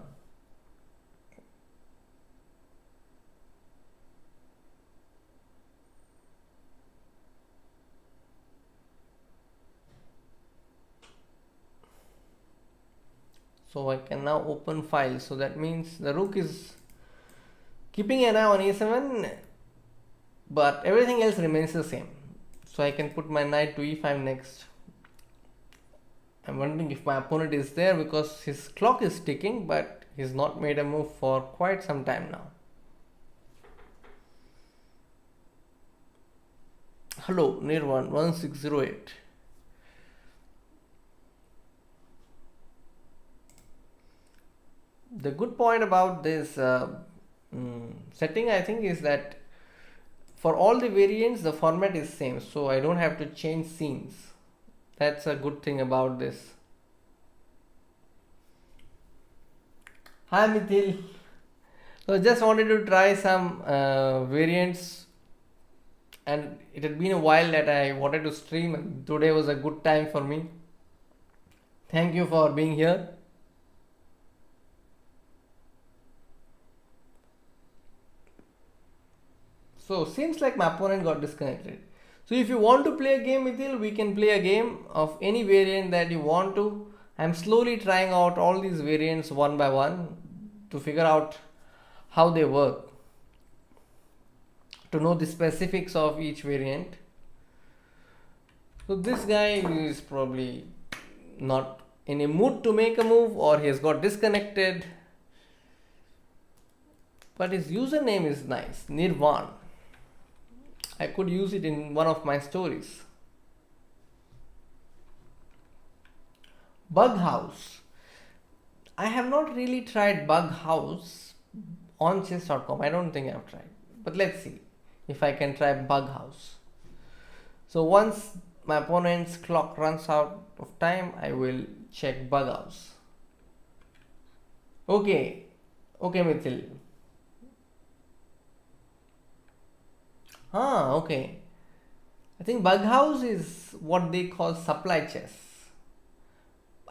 So I can now open files. So that means the rook is keeping an eye on e7, but everything else remains the same. So I can put my knight to e5 next. I'm wondering if my opponent is there because his clock is ticking, but he's not made a move for quite some time now. Hello, Nirvan 1608. The good point about this setting, I think, is that for all the variants the format is same, so I don't have to change scenes. That's a good thing about this. Hi Mithil. So I just wanted to try some variants, and it had been a while that I wanted to stream, and today was a good time for me. Thank you for being here. So seems like my opponent got disconnected. So if you want to play a game, Mithil, we can play a game of any variant that you want to. I'm slowly trying out all these variants one by one to figure out how they work, to know the specifics of each variant. So this guy is probably not in a mood to make a move, or he has got disconnected. But his username is nice, Nirvan. I could use it in one of my stories. Bug House. I have not really tried Bug House on chess.com. I don't think I've tried. But let's see if I can try Bug House. So once my opponent's clock runs out of time, I will check Bug House. Okay. Okay, Mithil. Okay. I think Bug House is what they call supply chess.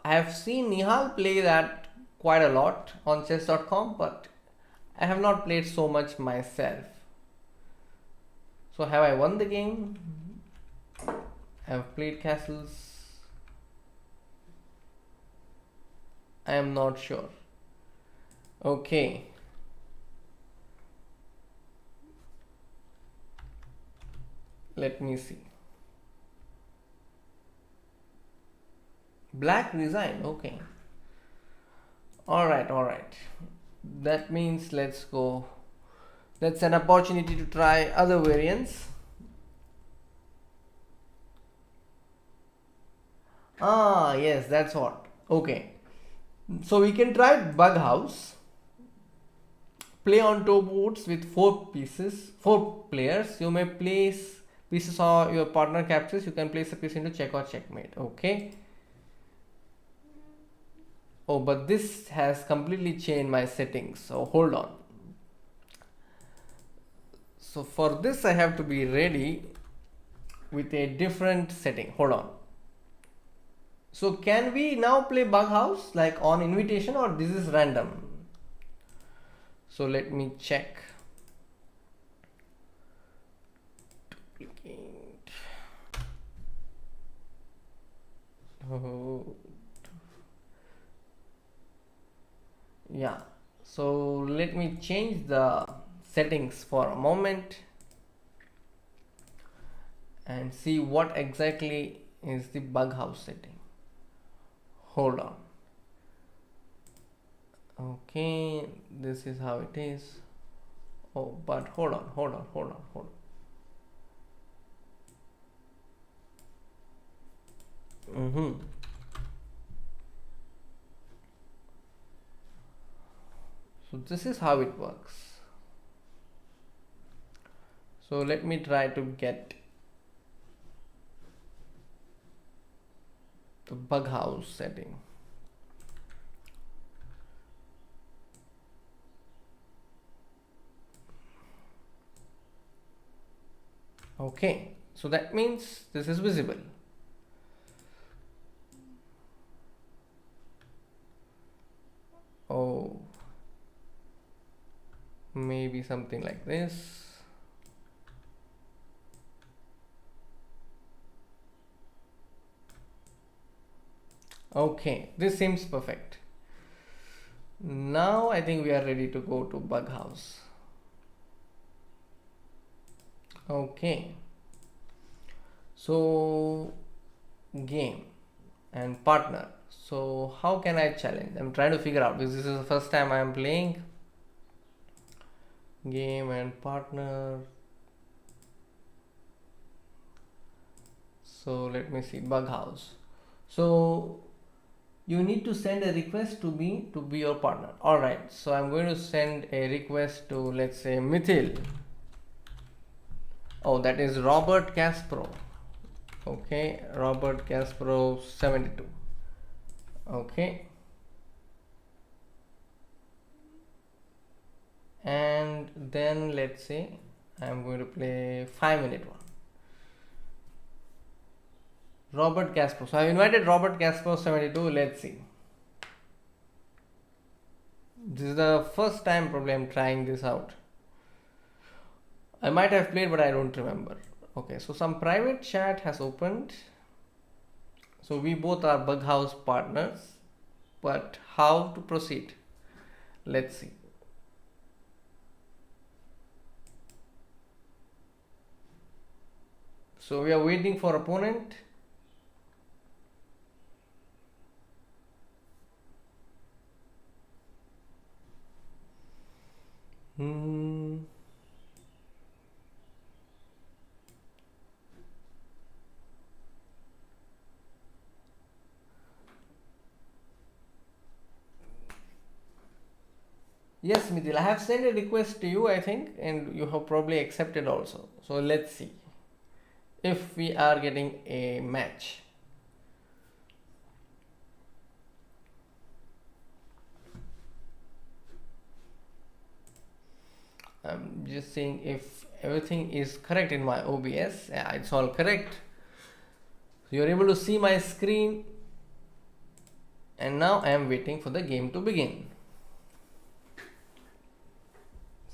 I have seen Nihal play that quite a lot on chess.com, but I have not played so much myself. So have I won the game? I have played castles. I am not sure. Okay. Let me see. Black resign. Okay. Alright. That means let's go. That's an opportunity to try other variants. Yes, that's what. Okay. So we can try Bug House. Play on two boards with 4 players. You may place pieces or your partner captures. You can place a piece into check or checkmate. Okay. Oh, but this has completely changed my settings. So hold on. So for this I have to be ready with a different setting. Hold on. So can we now play Bug House like on invitation, or this is random? So let me check. Duplicate. Oh. Yeah. So let me change the settings for a moment and see what exactly is the Bug House setting. Hold on. Okay, this is how it is. Oh, but hold on. So this is how it works. So let me try to get the Bug House setting. Okay, so that means this is visible. Oh, maybe something like this. Okay, this seems perfect. Now I think we are ready to go to Bug House. Okay, so game and partner. So how can I challenge? I'm trying to figure out, because this is the first time I am playing. Game and partner. So let me see, bug house. So you need to send a request to me to be your partner. All right, so I'm going to send a request to, let's say, Mithil. Oh, that is Robert Caspro. Okay, Robert Caspro 72. Okay, and then let's say I'm going to play 5-minute one. Robert Caspro. So I invited Robert Caspro 72. Let's see. This is the first time probably I'm trying this out. I might have played, but I don't remember. Okay, so some private chat has opened. So we both are bug house partners, but how to proceed? Let's see. So we are waiting for opponent. Yes, Mithil, I have sent a request to you, I think, and you have probably accepted also. So let's see if we are getting a match. I'm just saying if everything is correct in my OBS. Yeah, it's all correct. So you're able to see my screen, and now I am waiting for the game to begin.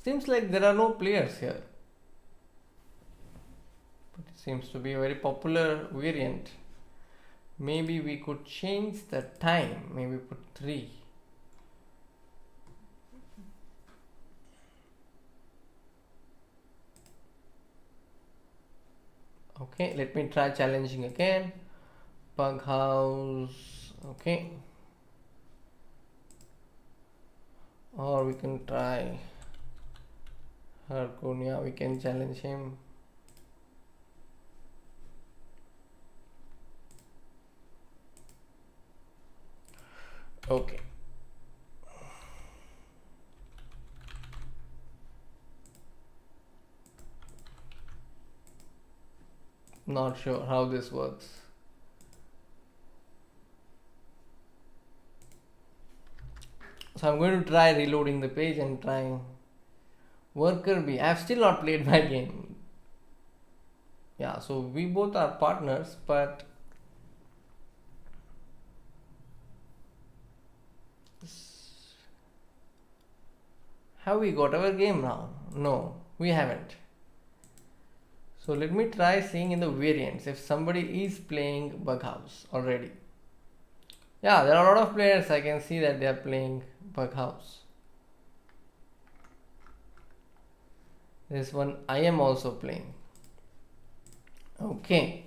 Seems like there are no players here, but it seems to be a very popular variant. Maybe we could change the time, maybe put 3. Okay, let me try challenging again. Bug house. Okay, or we can try Harkonia. We can challenge him. Okay, not sure how this works. So I'm going to try reloading the page and trying worker B. I have still not played my game. Yeah, so we both are partners, but have we got our game now? No, we haven't. So let me try seeing in the variants if somebody is playing bug house already. Yeah, there are a lot of players. I can see that they are playing bug house. This one I am also playing. Okay.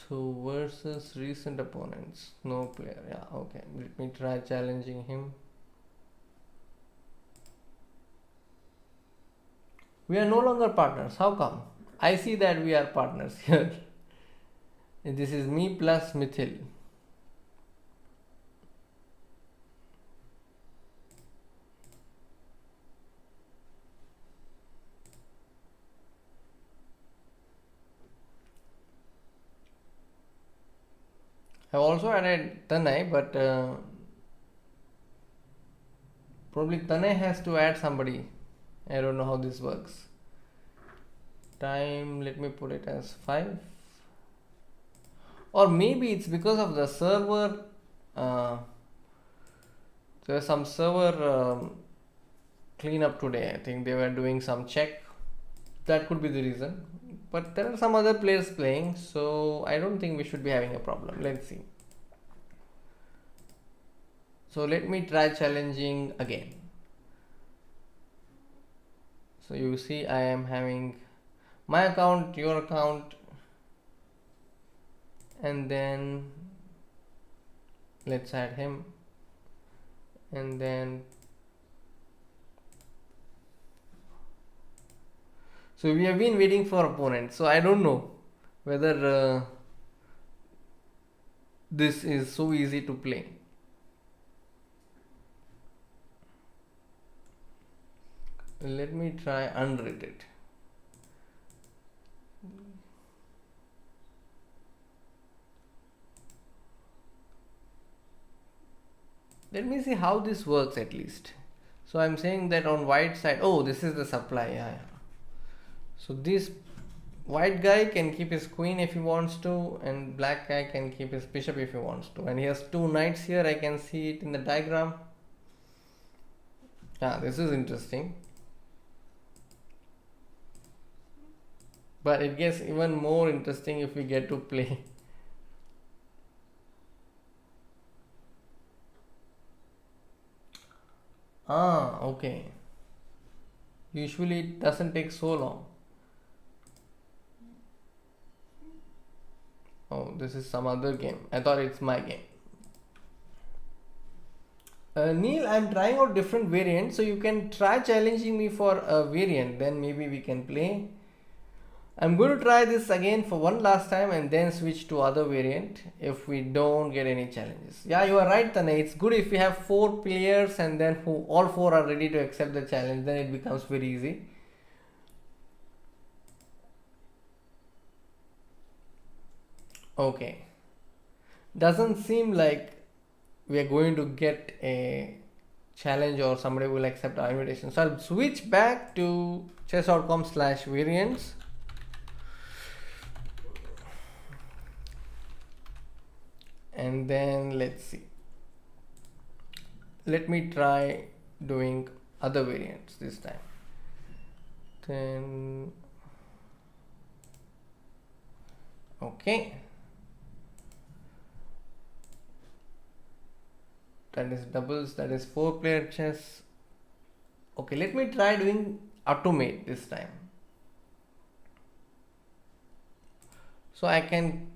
So versus recent opponents, no player. Yeah, okay. Let me try challenging him. We are no longer partners. How come? I see that we are partners here. This is me plus Mithil. I've also added Tanay, but probably Tanay has to add somebody. I don't know how this works. Time, let me put it as 5. Or maybe it's because of the server. There's some server cleanup today. I think they were doing some check. That could be the reason. But there are some other players playing, so I don't think we should be having a problem. Let's see. So let me try challenging again. So you see I am having my account, your account, and then let's add him, and then So we have been waiting for opponent. So I don't know whether this is so easy to play. Let me try unrated. Let me see how this works at least. So I'm saying that on white side, oh, this is the supply. Yeah. So this white guy can keep his queen if he wants to, and black guy can keep his bishop if he wants to. And he has two knights here. I can see it in the diagram. Yeah, this is interesting. But it gets even more interesting if we get to play. Okay. Usually it doesn't take so long. Oh, this is some other game. I thought it's my game. Neil, I'm trying out different variants, so you can try challenging me for a variant, then maybe we can play. I'm going to try this again for one last time and then switch to other variant if we don't get any challenges. Yeah, you are right, Tane. It's good if we have 4 players and then who all 4 are ready to accept the challenge, then it becomes very easy. Okay. Doesn't seem like we are going to get a challenge or somebody will accept our invitation. So I'll switch back to chess.com/variants. And then let's see. Let me try doing other variants this time. Then okay. That is doubles, that is 4-player chess. Okay, let me try doing automate this time. So I can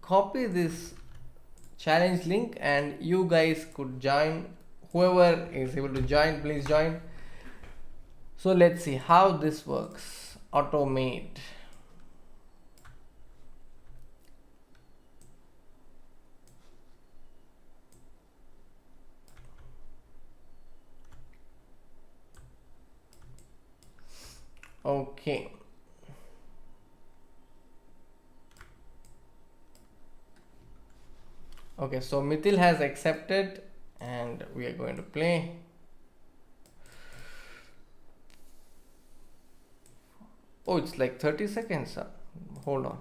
copy this challenge link and you guys could join. Whoever is able to join, please join. So let's see how this works. Automate. Okay. Okay, so Mithil has accepted and we are going to play. Oh, it's like 30 seconds. Hold on.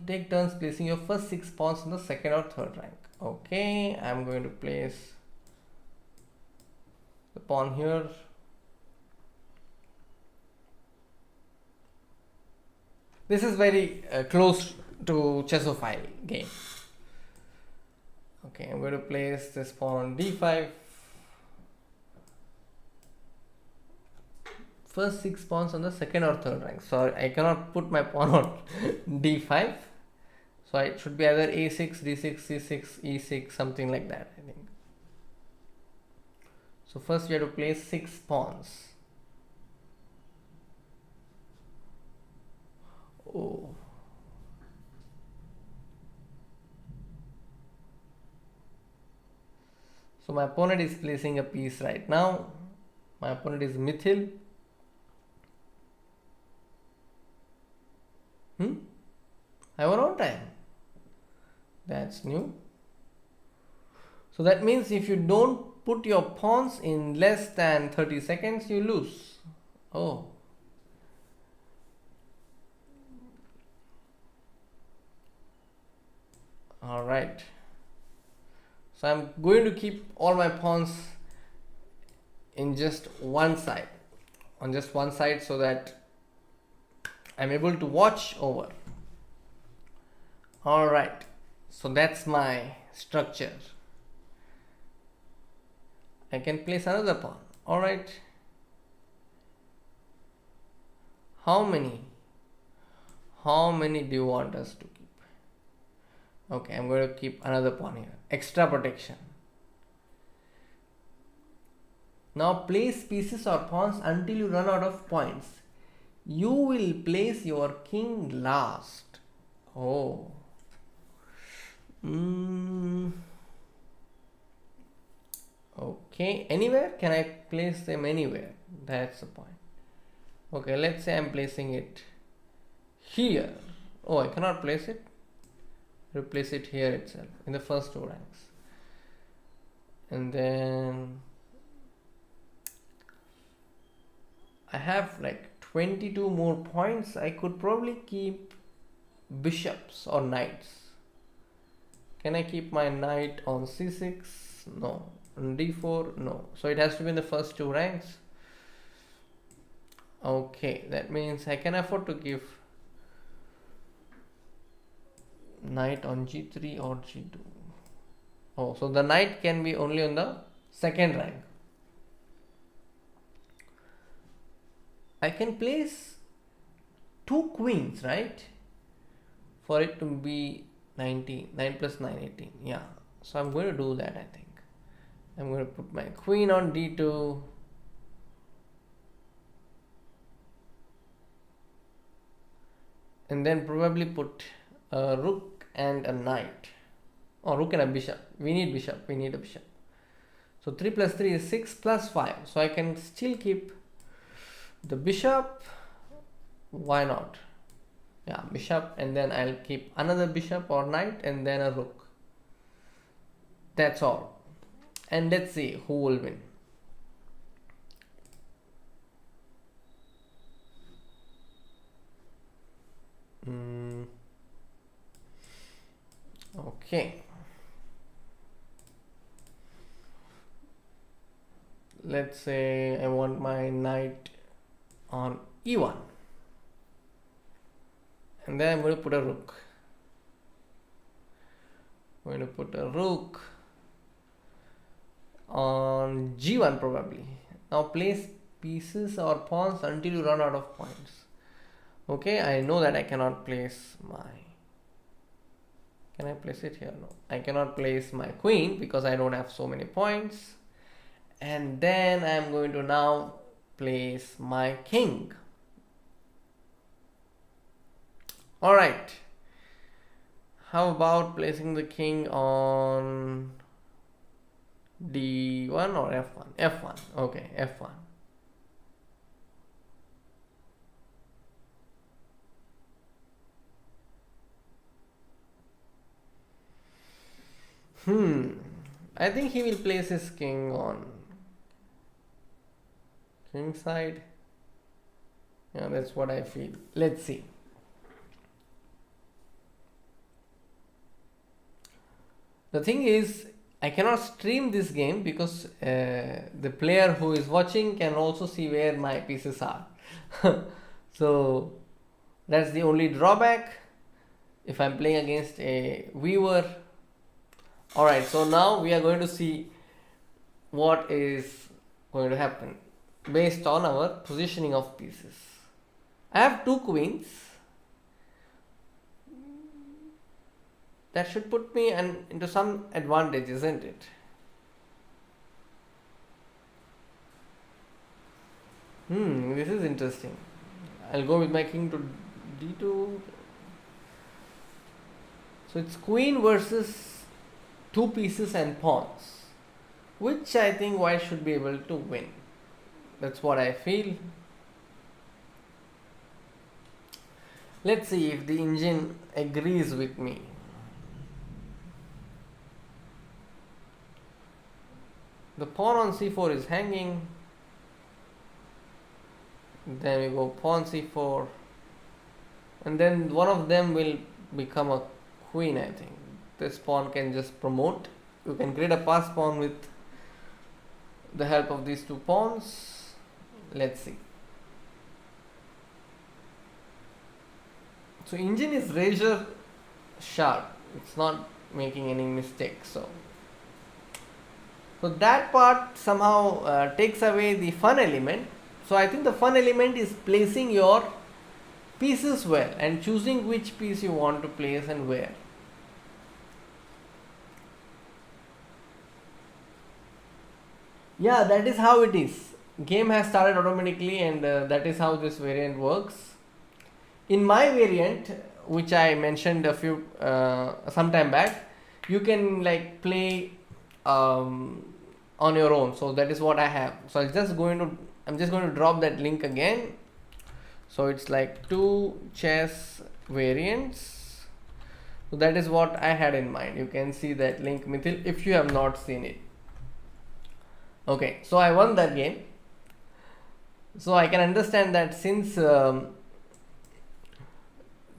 Take turns placing your first 6 pawns in the second or third rank. Okay, I'm going to place the pawn here. This is very close to Chessophile game. Okay, I'm going to place this pawn on d5. First 6 pawns on the second or third rank. So I cannot put my pawn on d5. So it should be either a6, d6, c6, e6, something like that, I think. So first we have to place 6 pawns. Oh. So my opponent is placing a piece right now. My opponent is Mithil. I won on time. That's new. So that means if you don't put your pawns in less than 30 seconds, you lose. Oh. Alright. So I'm going to keep all my pawns in just one side. On just one side so that I'm able to watch over. Alright. So that's my structure. I can place another pawn. Alright. How many? How many do you want us to keep? Okay, I'm going to keep another pawn here. Extra protection. Now place pieces or pawns until you run out of points. You will place your king last. Oh. Okay, anywhere? Can I place them anywhere? That's the point. Okay, let's say I'm placing it here. Oh, I cannot place it. Replace it here itself in the first two ranks. And then I have like 22 more points. I could probably keep bishops or knights. Can I keep my knight on c6? No. On d4? No. So it has to be in the first two ranks. Okay, that means I can afford to give knight on g3 or g2. Oh, so the knight can be only on the second rank. I can place two queens, right? For it to be 19, 9 plus 9, 18. Yeah, so I'm going to do that, I think. I'm going to put my queen on d2. And then probably put a rook and a knight. Or rook and a bishop. We need bishop. We need a bishop. So 3 plus 3 is 6 plus 5. So I can still keep the bishop. Why not? Yeah, bishop, and then I'll keep another bishop or knight and then a rook. That's all. And let's see who will win. Okay. Let's say I want my knight on e1. And then I'm going to put a rook. I'm going to put a rook on g1 probably. Now place pieces or pawns until you run out of points. Okay, I know that I cannot place my... Can I place it here? No. I cannot place my queen because I don't have so many points. And then I'm going to now place my king. Alright. How about placing the king on d1 or f1? f1. Okay, f1. I think he will place his king on king side. Yeah, that's what I feel. Let's see. The thing is, I cannot stream this game because the player who is watching can also see where my pieces are. So that's the only drawback if I'm playing against a viewer. Alright, so now we are going to see what is going to happen based on our positioning of pieces. I have two queens. That should put me into some advantage, isn't it? This is interesting. I'll go with my king to d2. So it's queen versus two pieces and pawns, which I think white should be able to win. That's what I feel. Let's see if the engine agrees with me. The pawn on c4 is hanging. Then we go pawn c4. And then one of them will become a queen, I think. This pawn can just promote. You can create a pass pawn with the help of these two pawns. Let's see. So engine is razor sharp. It's not making any mistakes. So that part somehow takes away the fun element. So I think the fun element is placing your pieces well and choosing which piece you want to place and where. Yeah, that is how it is. Game has started automatically, and that is how this variant works. In my variant, which I mentioned a few some time back, you can like play on your own. So that is what I have. So I'm just going to drop that link again. So it's like two chess variants. So that is what I had in mind. You can see that link, Mithil, if you have not seen it. Okay, so I won that game. So I can understand that since there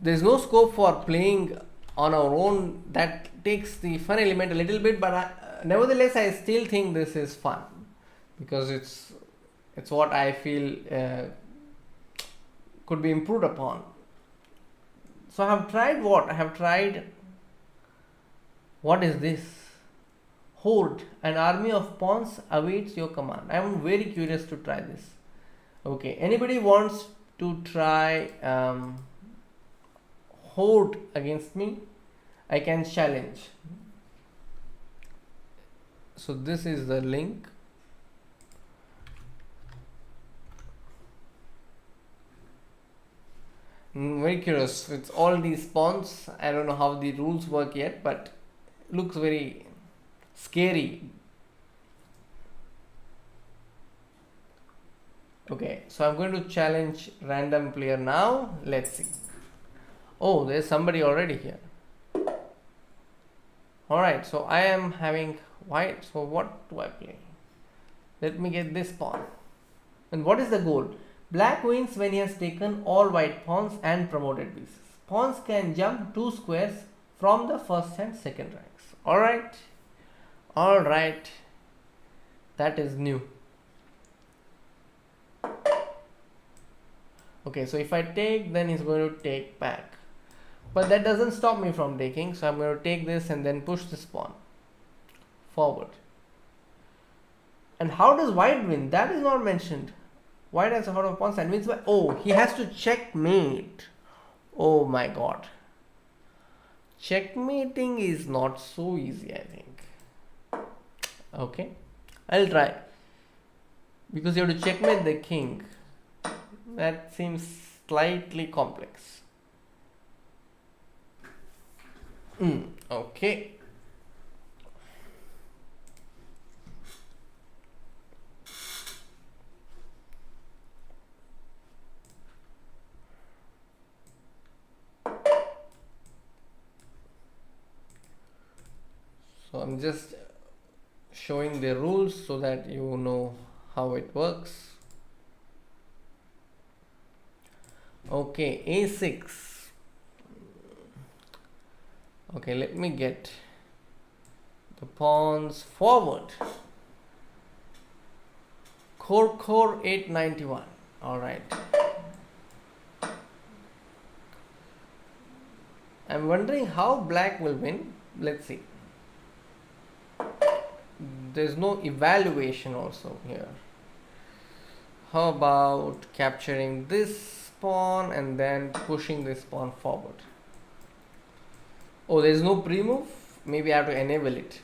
is no scope for playing on our own, that takes the fun element a little bit, but nevertheless I still think this is fun because it's what I feel could be improved upon. So I have tried what is this? Horde, an army of pawns awaits your command. I am very curious to try this. Okay, anybody wants to try Horde against me? I can challenge. So this is the link. I'm very curious with all these pawns. I don't know how the rules work yet, but looks very scary. Okay, so I'm going to challenge random player now. Let's see. Oh, there's somebody already here. Alright, so I am having white. So what do I play? Let me get this pawn. And what is the goal? Black wins when he has taken all white pawns and promoted pieces. Pawns can jump 2 squares from the first and second ranks. Alright. Alright. That is new. Okay, so if I take, then he's going to take back. But that doesn't stop me from taking. So I'm going to take this and then push this pawn forward. And how does white win? That is not mentioned. White has a lot of pawns and wins by... Oh, he has to checkmate. Oh my god. Checkmating is not so easy, I think. Okay. I'll try. Because you have to checkmate the king. That seems slightly complex. Okay. So I'm just showing the rules so that you know how it works. Okay, a6. Okay, let me get the pawns forward. Core 891. All right. I'm wondering how black will win. Let's see. There's no evaluation also here. How about capturing this pawn and then pushing this pawn forward? Oh, there's no pre-move. Maybe I have to enable it.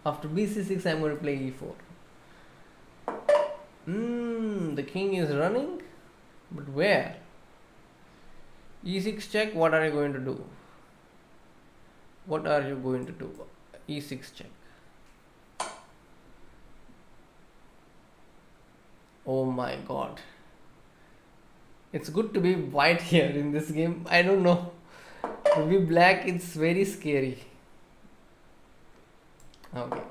After bc6, I'm going to play e4. The king is running, but where? e6 check. What are you going to do? What are you going to do? e6 check. Oh my god. It's good to be white here in this game. I don't know. To be black, it's very scary. Okay.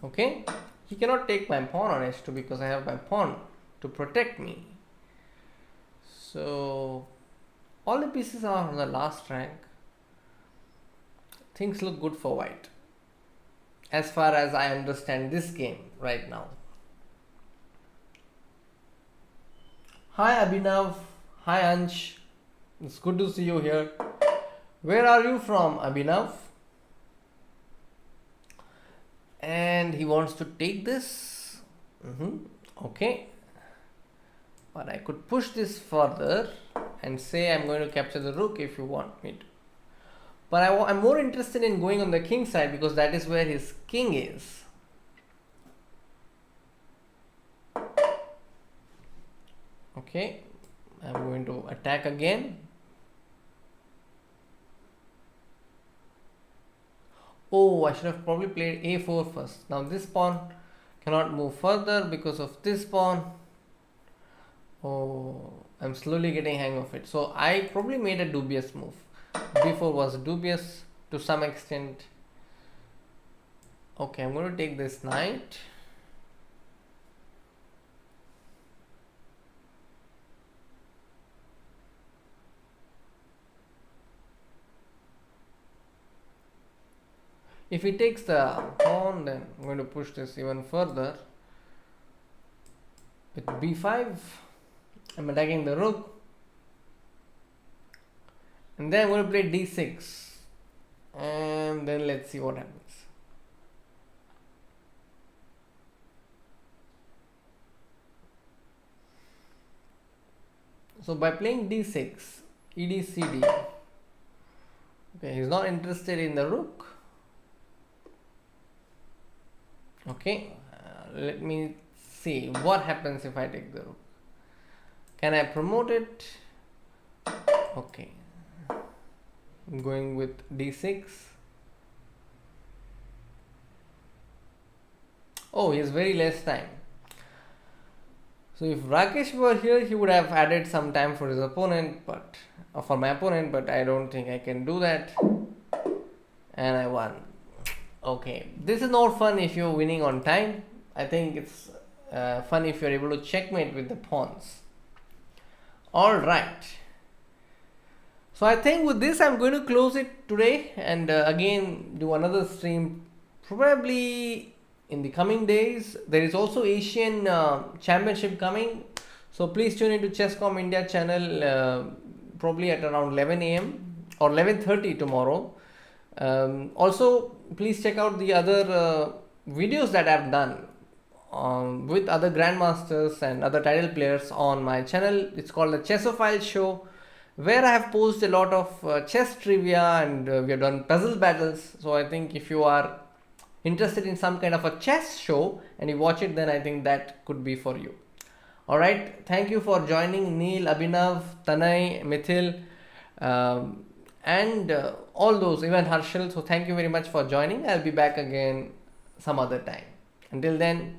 Okay, he cannot take my pawn on h2 because I have my pawn to protect me. So all the pieces are on the last rank, things look good for white as far as I understand this game right now. Hi Abhinav, hi Ansh, it's good to see you here. Where are you from, Abhinav? And he wants to take this. Okay, but I could push this further and say I'm going to capture the rook if you want me to. But I'm more interested in going on the king side because that is where his king is. Okay, I'm going to attack again. Oh, I should have probably played a4 first. Now this pawn cannot move further because of this pawn. Oh, I'm slowly getting hang of it. So I probably made a dubious move. b4 was dubious to some extent. Okay, I'm going to take this knight. If he takes the pawn, then I'm going to push this even further. With b5, I'm attacking the rook. And then I'm going to play d6. And then let's see what happens. So by playing d6, ed-cd, okay, he's not interested in the rook. Okay, let me see what happens if I take the rook. Can I promote it? Okay, I'm going with d6. Oh, he has very less time. So if Rakesh were here, he would have added some time for his opponent, but for my opponent, but I don't think I can do that. And I won. Okay, this is not fun if you're winning on time. I think it's fun if you're able to checkmate with the pawns. Alright. So I think with this I'm going to close it today and again do another stream probably in the coming days. There is also Asian Championship coming. So please tune into Chesscom India channel probably at around 11 a.m. or 11:30 tomorrow. Also, please check out the other videos that I've done with other grandmasters and other title players on my channel. It's called the Chessophile Show, where I have posted a lot of chess trivia and we have done puzzle battles. So I think if you are interested in some kind of a chess show and you watch it, then I think that could be for you. Alright, thank you for joining Neil, Abhinav, Tanay, Mithil, and all those, even Harshal. So thank you very much for joining. I'll be back again some other time. Until then,